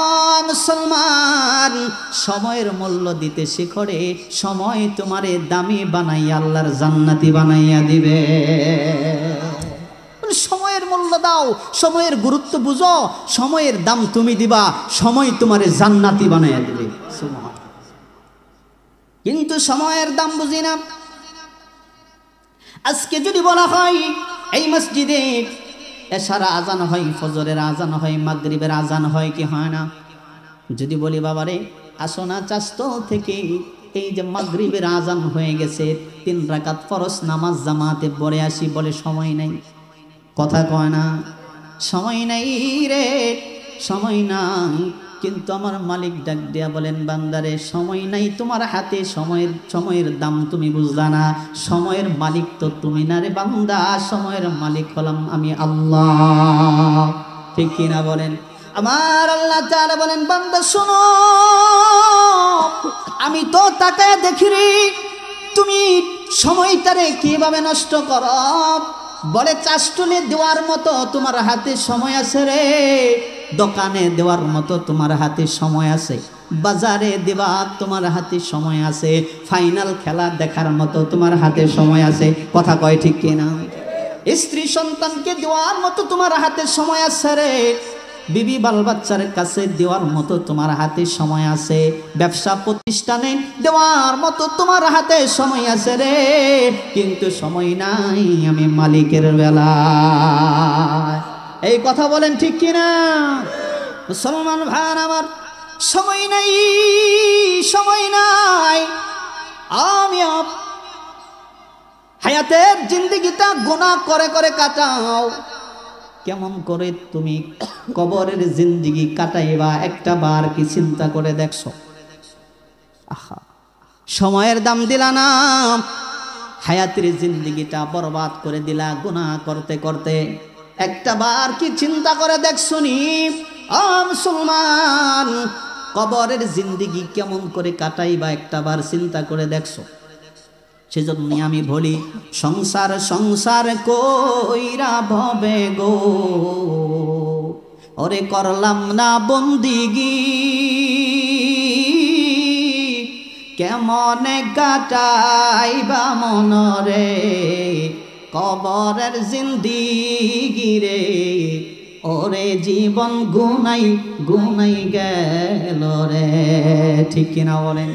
মুসলমান, সময়ের মূল্য দিতে শিখো রে, সময় তোমারে দামি বানাইয়া আল্লাহর জান্নাতি বানাইয়া দিবে। সময়ের মূল্য দাও, সময়ের গুরুত্ব বুঝো, সময়ের দাম তুমি দিবা, সময় তোমারে জান্নাতি বানাইয়া দিবে। কিন্তু সময়ের দাম বুঝি না। আজকে যদি বলা হয় এই মসজিদে এশার আজান হয়, ফজরের আজান হয়, মাগরিবের আজান হয় কি হয় না? যদি বলি বাবারে আসো না চাষতল থেকে, এই যে মাগরিবের আজান হয়ে গেছে, 3 রাকাত ফরজ নামাজ জামাতে পড়ে আসি, বলে সময় নাই। কথা কয় না, সময় নাই রে, সময় নাই। কিন্তু আমার মালিক ডাক দিয়া বলেন, বান্দারে সময় নাই তোমার হাতে, সময়ের দাম তুমি বুঝলা না, সময়ের মালিক তো তুমি না রে বান্দা, সময়ের মালিক হলাম আমি আল্লাহ। ঠিক কিনা বলেন? আমার আল্লাহ তাআলা বলেন, বান্দা শোনো, আমি তো তাকায় দেখি রে তুমি সময়টারে কিভাবে নষ্ট করো। বলে চাষটুলে দেওয়ার মতো তোমার হাতে সময় আছে রে, দোকানে দেওয়ার মতো তোমার হাতে সময় আছে, বাজারে দেওয়া তোমার হাতে সময় আছে, ফাইনাল খেলা দেখার মতো তোমার হাতে সময় আছে। কথা কয় ঠিক কিনা? স্ত্রী সন্তানকে দেওয়ার মতো তোমার হাতে সময় আছে রে, বিবি বাল বাচ্চার কাছে দেওয়ার মতো তোমার হাতে সময় আছে, ব্যবসা প্রতিষ্ঠানে দেওয়ার মতো তোমার হাতে সময় আছে রে, কিন্তু সময় নাই আমি মালিকের বেলায়। এই কথা বলেন ঠিক কিনা মুসলমান ভাই আমার? সময় নাই, সময় নাই। আমি হায়াতের জিন্দেগিটা গুনাহ করে করে কাটাও। কেমন করে তুমি কবরের জিন্দেগি কাটাইবা একটা বার কি চিন্তা করে দেখছো? আহা, সময়ের দাম দিলা না, হায়াতের জিন্দেগিটা বরবাদ করে দিলা গুনাহ করতে করতে। একটা বার কি চিন্তা করে দেখছো নি মুসলমান, কবরের জিন্দেগি কেমন করে কাটাইবা একটা বার চিন্তা করে দেখছো? সেজন্য আমি বলি, সংসার সংসার কইরা ভবে গো, ওরে করলাম না বন্দিগি, কেমন কাটাইবা মনরে কবরের জিন্দিগি রে, ওরে জীবন গুনাই গুনাই গেল রে। ঠিক কিনা বলেন?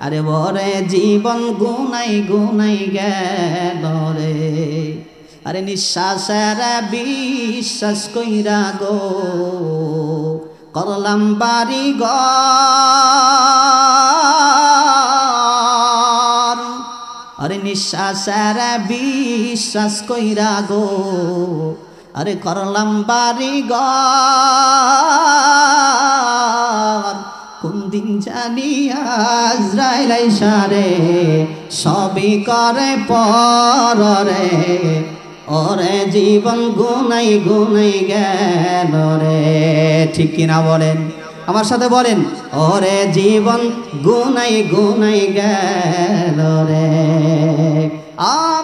আরে ওরে জীবন গুনাই গুনাই গেল রে। আরে নিঃশ্বাসের বিশ্বাস কইরা গো করলাম বাড়ি ঘর, আরে নিঃশ্বাসের বিশ্বাস কইরা গো আরে করলাম বাড়ি ঘর, কোন দিন জানি আজরাইল আইসা রে সবই করে পরে, ওরে জীবন গুনাই গুনাই গেল রে। ঠিক কিনা বলেন? আমার সাথে বলেন, ওরে জীবন গুনাই গুনাই গেল রে।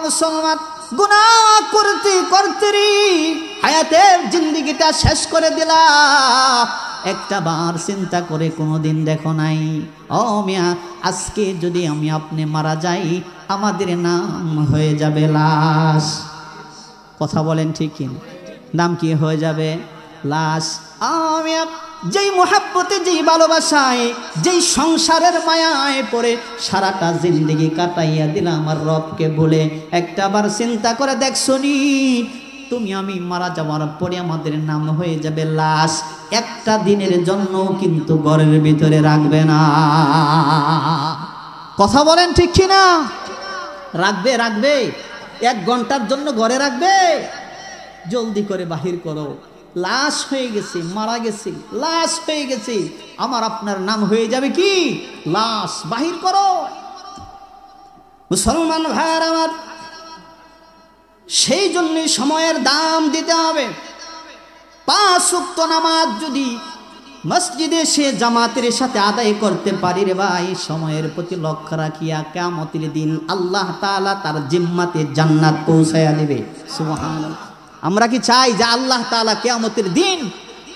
মুসলমান, গুনাহ করতে করতে হায়াতের জিন্দেগিটা শেষ করে দিলা, একটা বার চিন্তা করে কোনোদিন দেখো নাই? ও মিয়া, আজকে যদি আমি আপনি মারা যাই, আমাদের নাম হয়ে যাবে লাশ। কথা বলেন ঠিক কি? নাম কি হয়ে যাবে? লাশ। আমি যেই মোহাব্বতে, যেই ভালোবাসায়, যেই সংসারের মায়ায় পড়ে সারাটা জিন্দেগি কাটাইয়া দিলাম আমার রবকে বলে, একটা বার চিন্তা করে দেখছো নি? তুমি আমি মারা যাওয়ার পরে আমাদের নাম হয়ে যাবে লাশ। একটা দিনের জন্য কিন্তু ঘরের ভিতরে রাখবে না। কথা বলেন ঠিক কিনা? রাখবে? রাখবে? 1 ঘন্টার জন্য ঘরে রাখবে? জলদি করে বাহির করো। লাশ হয়ে গেছে, মারা গেছে, লাশ হয়ে গেছে, আমার আপনার নাম হয়ে যাবে কি? লাশ। বাহির করো। মুসলমান ভাইয়ার আমার, সেই জন্যই সময়ের দাম দিতে হবে। 5 ওয়াক্ত নামাজ যদি মসজিদে সে জামাতের সাথে আদায় করতে পারি রে ভাই, সময়ের প্রতি লক্ষ্য রাখিয়া কিয়ামতের দিন আল্লাহ তাআলা তার জিম্মাতে জান্নাত পৌঁছায়া দিবে। সুবহানাল্লাহ। আমরা কি চাই যে আল্লাহ তাআলা কিয়ামতের দিন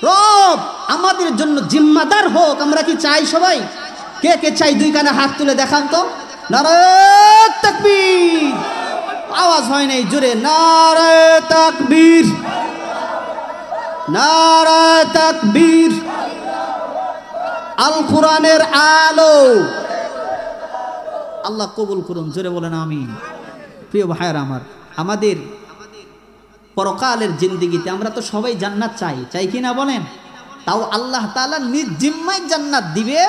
রব আমাদের জন্য জিম্মাদার হোক? আমরা কি চাই সবাই? কে কে চাই? 2 কানে হাত তুলে দেখান তো। নারে তাকবীর। আওয়াজ হয় নাই জোরে। নারে তাকবীর, নারে তাকবীর। আল কোরআনের আলো আল্লাহ কবুল করুন। জোরে বলেন আমিন। প্রিয় ভাইয়েরা আমার, আমাদের পরকালের জিন্দেগিতে আমরা তো সবাই জান্নাত চাই, চাই কি না বলেন? তাও আল্লাহ তাআলা নিজ জিম্মায় জান্নাত দিবে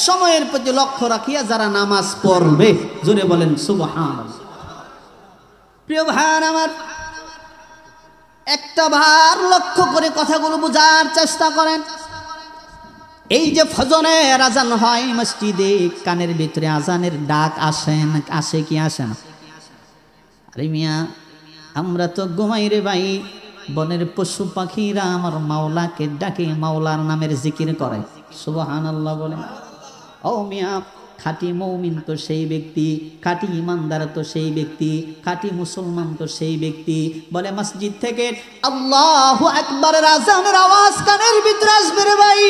সময়ের প্রতি লক্ষ্য রাখিয়া যারা নামাজ পড়বে। জোরে বলেন সুবহানাল্লাহ। প্রিয় ভাইয়েরা আমার, একটা বার লক্ষ্য করে কথাগুলো বোঝার চেষ্টা করেন। এই যে ফজরের আজান হয় মসজিদে, কানের ভিতরে আজানের ডাক আসে কি আসে না? আরে মিয়া, আমরা তো ঘুমাই রে ভাই। বনের পশু পাখিরা আমার মাওলাকে ডাকে, মাওলার নামের জিকির করে। সুবহানাল্লাহ বলেন। ও মিয়া, খাঁটি মুমিন তো সেই ব্যক্তি, খাঁটি ইমানদার তো সেই ব্যক্তি, খাঁটি মুসলমান তো সেই ব্যক্তি। বলে মসজিদ থেকে আল্লাহু আকবারের আজানের আওয়াজ কানের ভিতরে আসবে রে ভাই,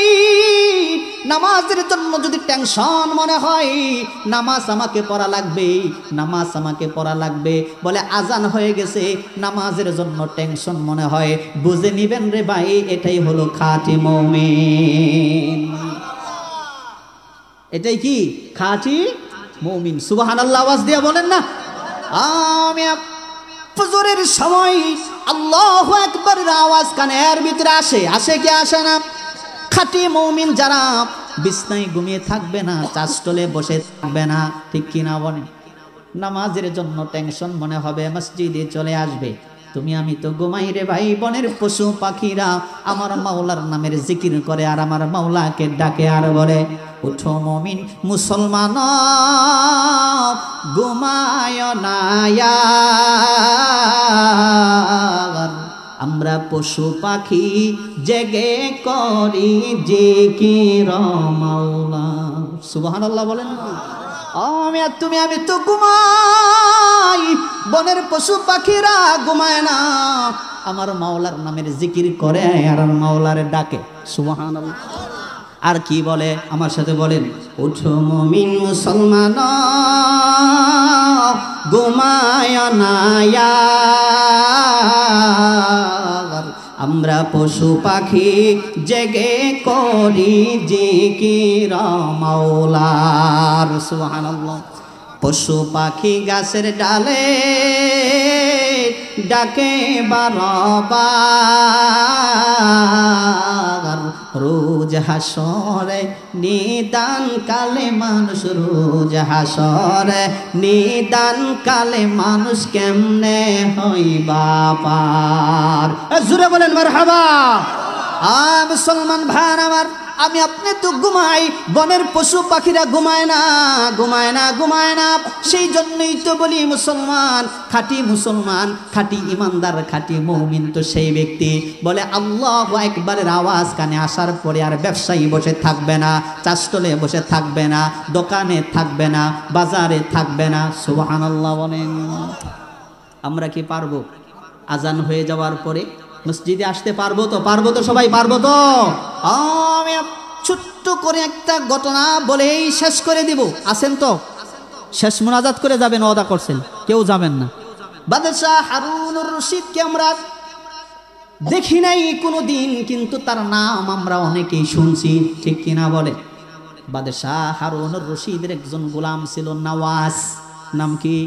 নামাজের জন্য যদি টেনশন মনে হয়, নামাজ আমাকে পড়া লাগবে, নামাজ আমাকে পড়া লাগবে, বলে আজান হয়ে গেছে নামাজের জন্য টেনশন মনে হয়, বুঝে নিবেন রে ভাই এটাই হলো খাঁটি মুমিন। এটাই কি খাঁটি মুমিন। সুবহানাল্লাহ আওয়াজ দিয়ে বলেন না। আমি ফজরের সময় আল্লাহু আকবারের আওয়াজ কানের ভিতরে আসে, আসে কি আসে না? খাঁটি মুমিন যারা বিছনায় ঘুমিয়ে থাকবে না, চাষটলে বসে থাকবে না, ঠিক কিনা বলেন? নামাজের জন্য টেনশন মনে হবে, মসজিদে চলে আসবে। তুমি আমি তো ঘুমাই রে ভাই, বনের পশু পাখিরা আমার মাওলার নামের জিকির করে আর আমার মাওলাকে ডাকে আর বলে উঠো মুমিন মুসলমান ঘুমায় না, আমরা পশু পাখি জেগে করি জিকির মাওলা। সুবহানাল্লাহ বলেন না। আমি আর তুমি আমি তো ঘুমাই, বনের পশু পাখিরা ঘুমায় না, আমার মাওলার নামের জিকির করে আর মাওলার ডাকে। সুবহানাল্লাহ। আর কি বলে আমার সাথে বলেন, উঠো মুমিন মুসলমান ঘুমায় না, আমরা পশু পাখি জেগে করি জিকির মাওলার। সুবহানাল্লাহ। পশু পাখি গাছের ডালে ডাকে বারবার, রোজ হাসরে নিদান কালে মানুষ, রোজ হাসরে নিদান কালে মানুষ কেমনে হইবা পার। জোরে বলেন মারহাবা। মুসলমান ভাই আমার, আমি আপনি তো ঘুমাই, বনের পশু পাখিরা ঘুমায় না, ঘুমায় না, ঘুমায় না। সেই জন্যই তো বলি মুসলমান, খাঁটি মুসলমান, খাঁটি ইমানদার, খাঁটি মুমিন তো সেই ব্যক্তি বলে আল্লাহু আকবারের আওয়াজ কানে আসার পরে আর ব্যবসায়ী বসে থাকবে না, চাষটলে বসে থাকবে না, দোকানে থাকবে না, বাজারে থাকবে না। সুবহানাল্লাহ বলেন। আমরা কি পারবো আজান হয়ে যাওয়ার পরে মসজিদে আসতে পারবো তো? পারবো তো সবাই? পারবো তো? আমি ছোট্ট করে একটা ঘটনা বলেই শেষ করে দিব। আছেন তো? শেষ মুনাজাত করে যাবেন, ওয়াদা করছেন, কেউ যাবেন না। বাদশাহ হারুনুর রশিদকে আমরা দেখি নাই কোনো দিন, কিন্তু তার নাম আমরা অনেকেই শুনছি, ঠিক কিনা বলে? বাদশাহ হারুনুর রশিদের একজন গোলাম ছিল নওয়াজ। নাম কি?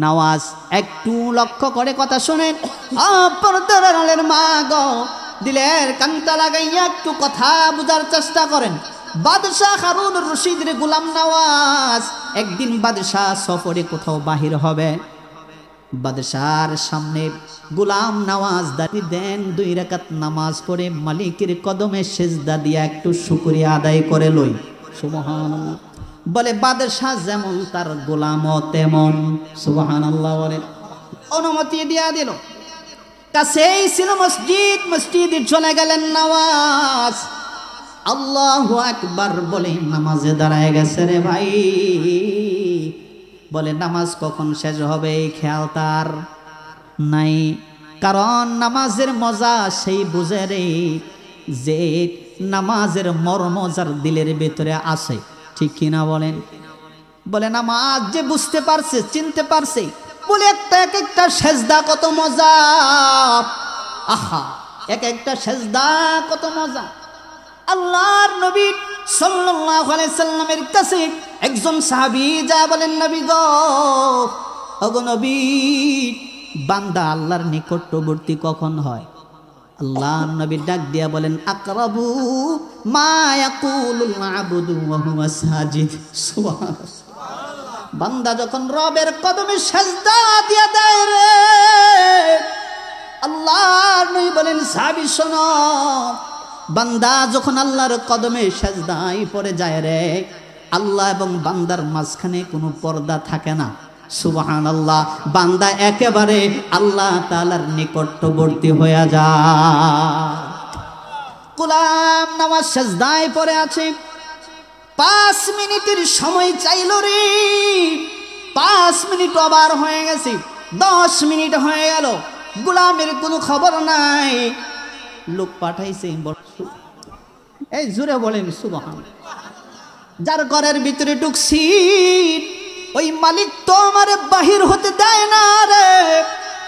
নওয়াজ। একটু লক্ষ্য করে কথা শোনেন, পর্দার মা গো, দিলের কান্তা লাগাইয়া একটু কথা বুঝার চেষ্টা করেন। বাদশাহ হারুনুর রশিদের গোলাম নওয়াজ একদিন বাদশাহ সফরে কোথাও বাহির হবে, বাদশাহর সামনে গোলাম নওয়াজ দাঁড়িয়ে দেন, 2 রাকাত নামাজ পড়ে মালিকের কদমে সেজদা দিয়া একটু শুকরিয়া আদায় করে লই। সুবহানাল্লাহ। বলে বাদশাহ যেমন তার গোলামও তেমন। সুবহানাল্লাহ বলে। অনুমতি দিয়া দিল। কাছেই ছিল মসজিদ, মসজিদে চলে গেলেন নওয়াজ। আল্লাহু আকবার বলে নামাজে দাঁড়ায় গেছে রে ভাই। বলে নামাজ কখন শেষ হবে এই খেয়াল তার নাই, কারণ নামাজের মজা সেই বুঝে রে যে নামাজের মর্ম যার দিলের ভেতরে আছে, ঠিক কিনা বলেন? বলে নামাজ যে বুঝতে পারছে, চিনতে পারছে, বলে একটা এক একটা সেজদা কত মজা, আহা এক একটা সেজদা কত মজা। আল্লাহর নবী সাল্লাল্লাহু আলাইহি সাল্লামের কাছে একজন সাহাবী যা বলেন, নবী গো, ওগো নবী, বান্দা আল্লাহর নিকটবর্তী কখন হয়? আল্লাহর নবী ডাক দিয়া বলেন, আকরাবু মা ইয়াকুলুল আবদু ওয়া হুয়া সাজিদ। সুবহানাল্লাহ। বান্দা যখন রবের কদমে সিজদা দিয়া দেয় রে, আল্লাহর নবী বলেন, সাহাবী শোনো, বান্দা যখন আল্লাহর কদমে সিজদায় পড়ে যায় রে, আল্লাহ এবং বান্দার মাঝখানে কোনো পর্দা থাকে না। সুবহানাল্লাহ। বান্দা একেবারে আল্লাহ তাআলার নিকটবর্তী হয়ে যায়। গোলাম নামাজ সিজদায় পড়ে আছে, 5 মিনিটের সময় চাইল রে, 5 মিনিট ওভার হয়ে গেছে, 10 মিনিট হয়ে গেল, গোলামের কোনো খবর নাই। লোক পাঠাইছে, এই জোরে বলেন সুবহানাল্লাহ। যার ঘরের ভিতরে ঢুকছি ওই মালিক তো আমার বাহির হতে দেয় না রে,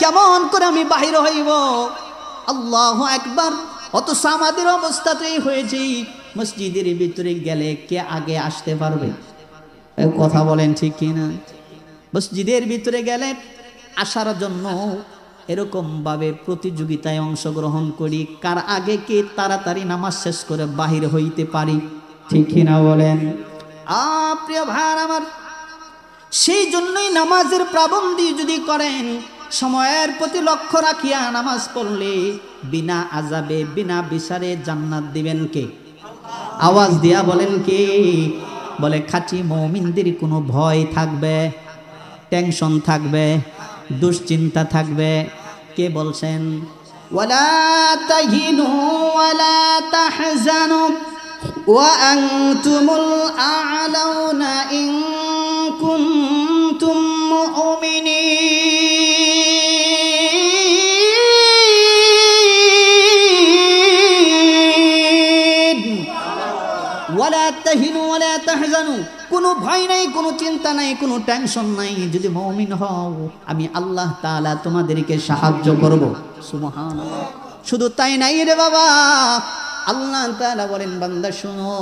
কেমন করে আমি বাহির হইব? আল্লাহু আকবার। অথচ আমাদের অবস্থা তো এই হয়েছে, মসজিদের ভিতরে গেলে কে আগে আসতে পারবে? কথা বলেন ঠিক কিনা? মসজিদের ভিতরে গেলে আসার জন্য এরকম ভাবে প্রতিযোগিতায় অংশগ্রহণ করি, কার আগে কে তাড়াতাড়ি নামাজ শেষ করে বাহির হইতে পারি, ঠিক কিনা বলেন? প্রিয় ভাই আমার, সেই জন্যই নামাজের পাবন্দি যদি করেন, সময়ের প্রতি লক্ষ্য রাখিয়া নামাজ পড়লে বিনা আযাবে বিনা বিচারে জান্নাত দিবেন কে? আওয়াজ দিয়া বলেন কে? বলে খাঁটি মুমিনদের কোনো ভয় থাকবে, টেনশন থাকবে, দুশ্চিন্তা থাকবে? কে বলছেন? ওয়ালা তাহিনু ওয়ালা তাহজানু ওয়া আনতুমুল আ'লাউনা ইন কুনতুম মুমিনিন। ওয়ালা তাহিনু ওয়ালা তাহজানু, কোনো ভয় নাই, কোনো চিন্তা নাই, কোনো টেনশন নাই। যদি মুমিন হও, আমি আল্লাহ তাআলা তোমাদেরকে সাহায্য করব। সুবহানাল্লাহ। শুধু তাই নাই রে বাবা, আল্লাহ তাআলা বলেন, বান্দা শুনো,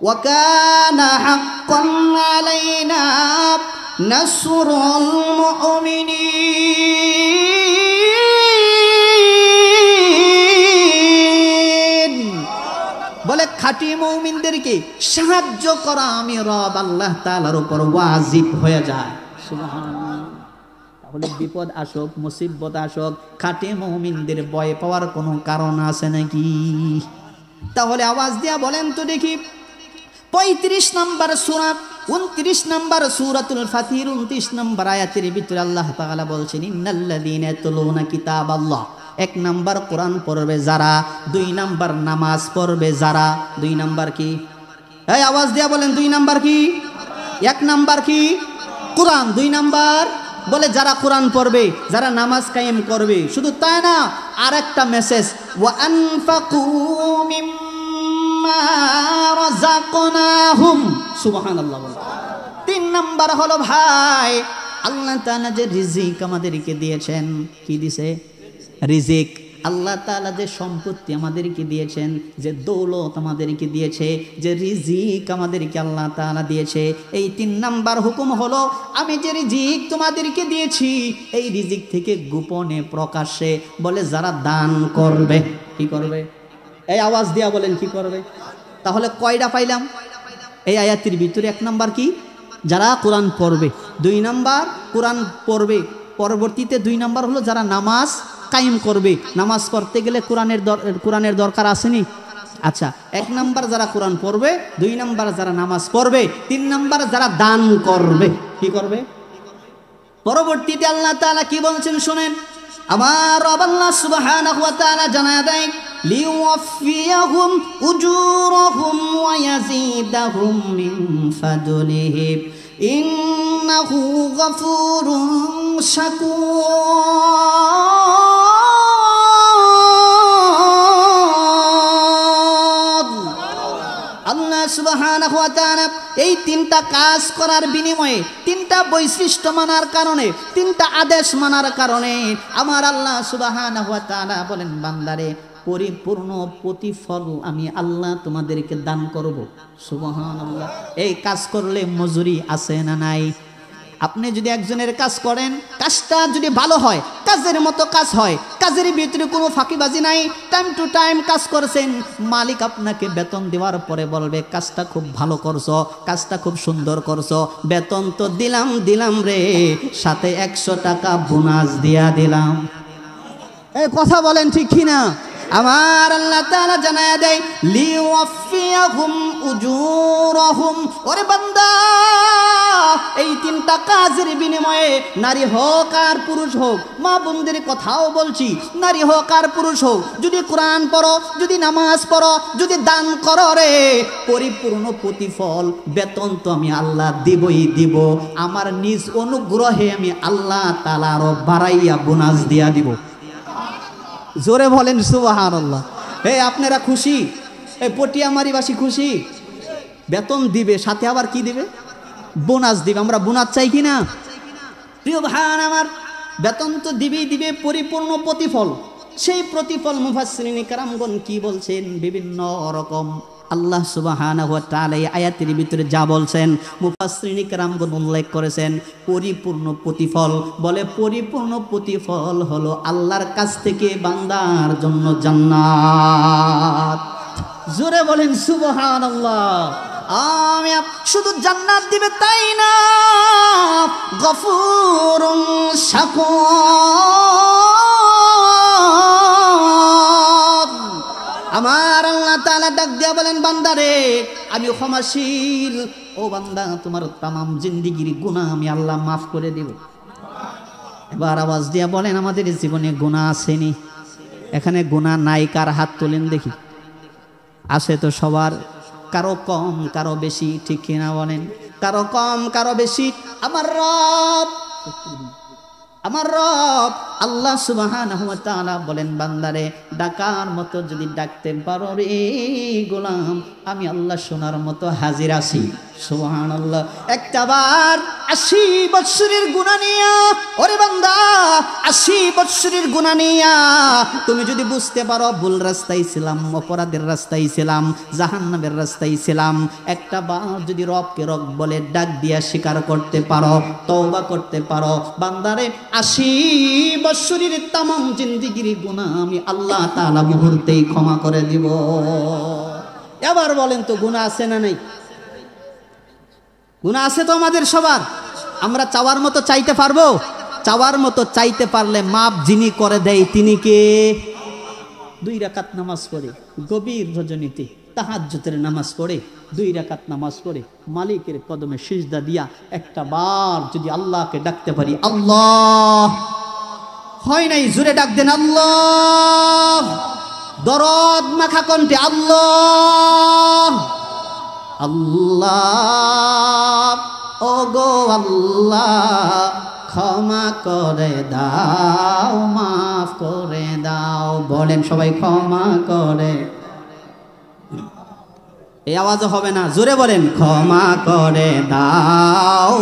ওয়া কানা হাক্কান আলাইনা নাসরুল মুমিনিন। বলে খাঁটি মুমিনদেরকে সাহায্য করা আমি রব আল্লাহ তাআলার উপর ওয়াজিব হয়ে যায়। সুবহানাল্লাহ। তাহলে বিপদ আসুক, মুসিবত আসুক, খাঁটি মুমিনদের ভয় পাওয়ার কোনো কারণ আছে নাকি? তাহলে আওয়াজ দিয়া বলেন তো দেখি, 35 নম্বর সূরা, 29 নম্বর সূরাতুল ফাতির 29 নম্বর আয়াতের ভিতরে আল্লাহ তাআলা বলছেন, ইন্নাল্লাযীনা ইয়াতলুনা কিতাবাল্লাহ। 1 নম্বর কোরআন পড়বে যারা, 2 নম্বর নামাজ পড়বে যারা। 2 নম্বর কি? এই আওয়াজ দিয়া বলেন, 2 নম্বর কি? 1 নম্বর কি? কোরআন। 2 নম্বর বলে যারা কোরআন পড়বে, যারা নামাজ কায়েম করবে। শুধু তাই না, আর একটা মেসেজ, ওয়া আনফাকু মিম্মা রাযাকনাহুম। সুবহানাল্লাহ। 3 নম্বর হলো ভাই, আল্লাহ তাআলা যে রিজিক আমাদেরকে দিয়েছেন, কি দিয়েছে? রিজিক। আল্লাহ তাআলা যে সম্পত্তি আমাদেরকে দিয়েছেন, যে দৌলত আমাদেরকে দিয়েছে, যে রিজিক আমাদেরকে আল্লাহ তাআলা দিয়েছে, এই 3 নাম্বার হুকুম হলো, আমি যে রিজিক তোমাদেরকে দিয়েছি, এই রিজিক থেকে গোপনে প্রকাশ্যে বলে যারা দান করবে। কি করবে? এই আওয়াজ দিয়া বলেন, কি করবে? তাহলে কয়টা পাইলাম এই আয়াতের ভিতরে? 1 নাম্বার কি? যারা কোরআন পড়বে। 2 নাম্বার কোরআন পড়বে, পরবর্তীতে 2 নাম্বার হলো যারা নামাজ কায়েম করবে। নামাজ পড়তে গেলে কোরআনের দরকার আসেনি? আচ্ছা, 1 নাম্বার যারা কোরআন পড়বে, 2 নাম্বার যারা নামাজ পড়বে, 3 নাম্বার যারা দান করবে। কি করবে? পরবর্তীতে আল্লাহ তাআলা কি বলছেন শুনেন। আমার রব আল্লাহ সুবহানাহু ওয়া তাআলা জানায় দেয়, লিওয়াফিয়াহুম উজুরহুম ওয়া ইয়াজিদাহুম মিন ফাদলিহি ইন্নাহু গফুরুন শাকুর। আল্লাহ সুবহানাহু ওয়া তাআলা এই 3টা কাজ করার বিনিময়ে, 3টা বৈশিষ্ট্য মানার কারণে, 3টা আদেশ মানার কারণে আমার আল্লাহ সুবহানাহু ওয়া তাআলা বলেন, বান্দারে পরিপূর্ণ প্রতিফল আমি আল্লাহ তোমাদেরকে দান করব। সুবহানাল্লাহ। এই কাজ করলে মজুরি আছে না নাই? আপনি যদি একজনের কাজ করেন, কাজটা যদি ভালো হয়, কাজের মতো কাজ হয়, কাজের ভিতরে কোনো ফাঁকিবাজি নাই, টাইম টু টাইম কাজ করছেন, মালিক আপনাকে বেতন দেওয়ার পরে বলবে, কাজটা খুব ভালো করছো, কাজটা খুব সুন্দর করছো, বেতন তো দিলাম রে, সাথে 100 টাকা বোনাস দিয়া দিলাম। এই কথা বলেন ঠিক কিনা? আমার আল্লাহ তাআলা জানায়া দেয়, লিওয়াফিয়াহুম উজুরহুম। ওরে বান্দা, এই তিনটা কাজের বিনিময়ে নারী হোক আর পুরুষ হোক, মা বোনদের কথাও বলছি, নারী হোক আর পুরুষ হোক, যদি কোরআন পড়ো, যদি নামাজ পড়ো, যদি দান করো রে, পরিপূর্ণ প্রতিফল বেতন তো আমি আল্লাহ দিবই দিব। আমার নিজ অনুগ্রহে আমি আল্লাহ তাআলা আরো বাড়াইয়া বোনাস দিয়া দিব। জোরে বলেন সুবহানাল্লাহ। আপনারা খুশি? পটিয়ামারিবাসী খুশি? বেতন দিবে, সাথে আবার কি দিবে? বোনাস দিবে। আমরা বোনাস চাই কি না? প্রিয় ভাই আমার, বেতন তো দিবেই দিবে, পরিপূর্ণ প্রতিফল। সেই প্রতিফল মুফাসসিরিন কেরামগণ কি বলছেন? বিভিন্ন রকম আল্লাহ সুবহানাহু ওয়া তাআলা এই আয়াতের ভিতরে যা বলছেন মুফাসসিরিন কেরামগণ উল্লেখ করেছেন পরিপূর্ণ প্রতিফল। বলে পরিপূর্ণ প্রতিফল হলো আল্লাহর কাছ থেকে বান্দার জন্য জান্নাত। জোরে বলেন সুবহানাল্লাহ। আমি শুধু জান্নাত দিবে তাই না, গফুরুন শাকুর। আমার আল্লাহ তাআলা ডাক দিয়া বলেন, বান্দারে আমি ক্ষমাশীল। ও বান্দা, তোমার তামাম জিন্দেগির গুনাহ আমি আল্লাহ মাফ করে দেব। এবার আওয়াজ দিয়া বলেন, আমাদের জীবনে গুনাহ আসেনি? এখানে গুনাহ নাই কার হাত তোলেন দেখি। আছে তো সবার, কারো কম কারো বেশি, ঠিক কিনা বলেন? কারো কম কারো বেশি। আমার রব আল্লাহ সুবহানাহু ওয়া তাআলা বলেন, বান্দারে ডাকার মতো যদি ডাকতে পারো রে গোলাম, আমি আল্লাহ শোনার মতো হাজির আছি। সুবহানাল্লাহ। একটাবার 80 বছরের গুনাহ নিয়া, ওরে বান্দা 80 বছরের গুনাহ নিয়া তুমি যদি বুঝতে পারো ভুল রাস্তায় ছিলাম, অপরাধের রাস্তায় ছিলাম, জাহান্নামের রাস্তায় ছিলাম, একটা বার যদি রবকে রব বলে ডাক দিয়া স্বীকার করতে পারো, তওবা করতে পারো, বান্দারে 80 বছরের তামাম জিন্দেগির গুনাহ আমি আল্লাহ তাআলা মুহূর্তেই ক্ষমা করে দিব। এবার বলেন তো গুনাহ আছে না নাই? গুনাহ আছে তো আমাদের সবার। আমরা চাওয়ার মতো চাইতে পারবো? চাওয়ার মতো চাইতে পারলে মাপ যিনি করে দেয় তিনি কে? 2 রাকাত নামাজ পড়ে, গভীর রজনীতে তাহাজ্জুদের নামাজ পড়ে, 2 রাকাত নামাজ পড়ে মালিকের কদমে সিজদা দিয়া একটা বার যদি আল্লাহকে ডাকতে পারি, আল্লাহ, হয় নাই জোরে ডাক দেন আল্লাহ, দরদ মাখা কণ্ঠে আল্লাহ, আল্লাহ, ও গো আল্লাহ, ক্ষমা করে দাও, মাফ করে দাও। বলেন সবাই, ক্ষমা করে। এই আওয়াজও হবে না, জোরে বলেন, ক্ষমা করে দাও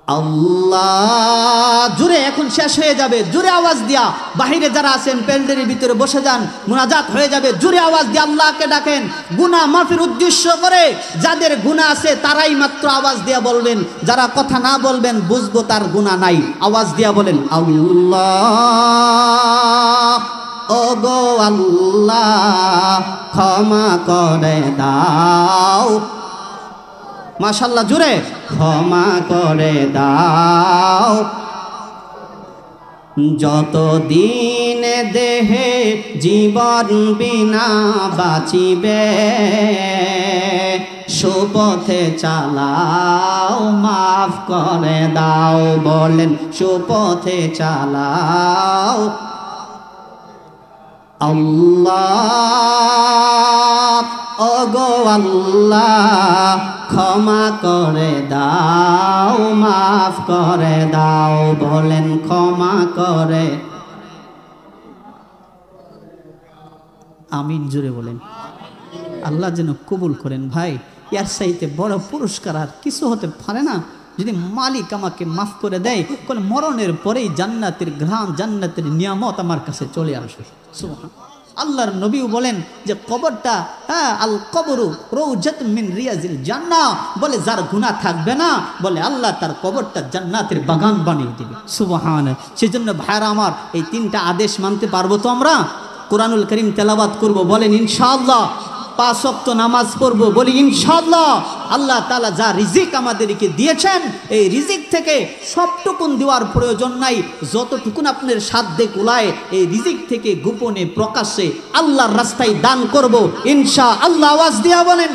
আল্লাহ। জোরে, এখন শেষ হয়ে যাবে, জোরে আওয়াজ দিয়া। বাহিরে যারা আছেন প্যান্ডেলের ভিতরে বসে যান, মুনাজাত হয়ে যাবে, জোরে আওয়াজ দিয়ে আল্লাহকে ডাকেন। গুনাহ মাফের উদ্দেশ্য করে যাদের গুনাহ আছে তারাই মাত্র আওয়াজ দিয়া বলবেন, যারা কথা না বলবেন বুঝবো তার গুনাহ নাই। আওয়াজ দিয়া বলেন, আল্লাহ, ও গো আল্লাহ, ক্ষমা করে দাও। মাশাআল্লাহ, জোরে, ক্ষমা করে দাও। যতদিন দেহে জীবন বিনা বাঁচিবে, সুপথে চালাও, মাফ করে দাও। বলেন, সুপথে চালাও আল্লাহ, ও গো আল্লাহ, ক্ষমা করে দাও, মাফ করে দাও। বলেন, ক্ষমা করে। আমিন, জোরে বলেন। আল্লাহ যেন কবুল করেন। ভাই, এর চাইতে বড় পুরস্কার আর কিছু হতে পারে না। যদি মালিক আমাকে মাফ করে দেয়, কোন মরণের পরেই জান্নাতের ঘ্রাণ, জান্নাতের নিয়ামত আমার কাছে চলে আসবে। সুবহানাল্লাহ। আল্লাহর নবীও বলেন যে কবরটা, আল কবরু রৌজাতুম মিন রিয়াজিল জান্নাহ, বলে যার গুনাহ থাকবে না, বলে আল্লাহ তার কবরটা জান্নাতের বাগান বানিয়ে দিবে। সুবহানাল্লাহ। সেজন্য ভাইরা আমার, এই 3টা আদেশ মানতে পারবো তো আমরা? কোরআনুল কারীম তেলাওয়াত করব, বলেন ইনশাআল্লাহ। 5 ওয়াক্ত নামাজ পড়বো, বলি ইনশাআল্লাহ। আল্লাহ তাআলা যা রিজিক আমাদেরকে দিয়েছেন, এই রিজিক থেকে সবটুকুন দেওয়ার প্রয়োজন নাই, যতটুকুন আপনার সাধ্যে কুলায় এই রিজিক থেকে গোপনে প্রকাশ্যে আল্লাহর রাস্তায় দান করব ইনশাআল্লাহ। আওয়াজ দিয়া বলেন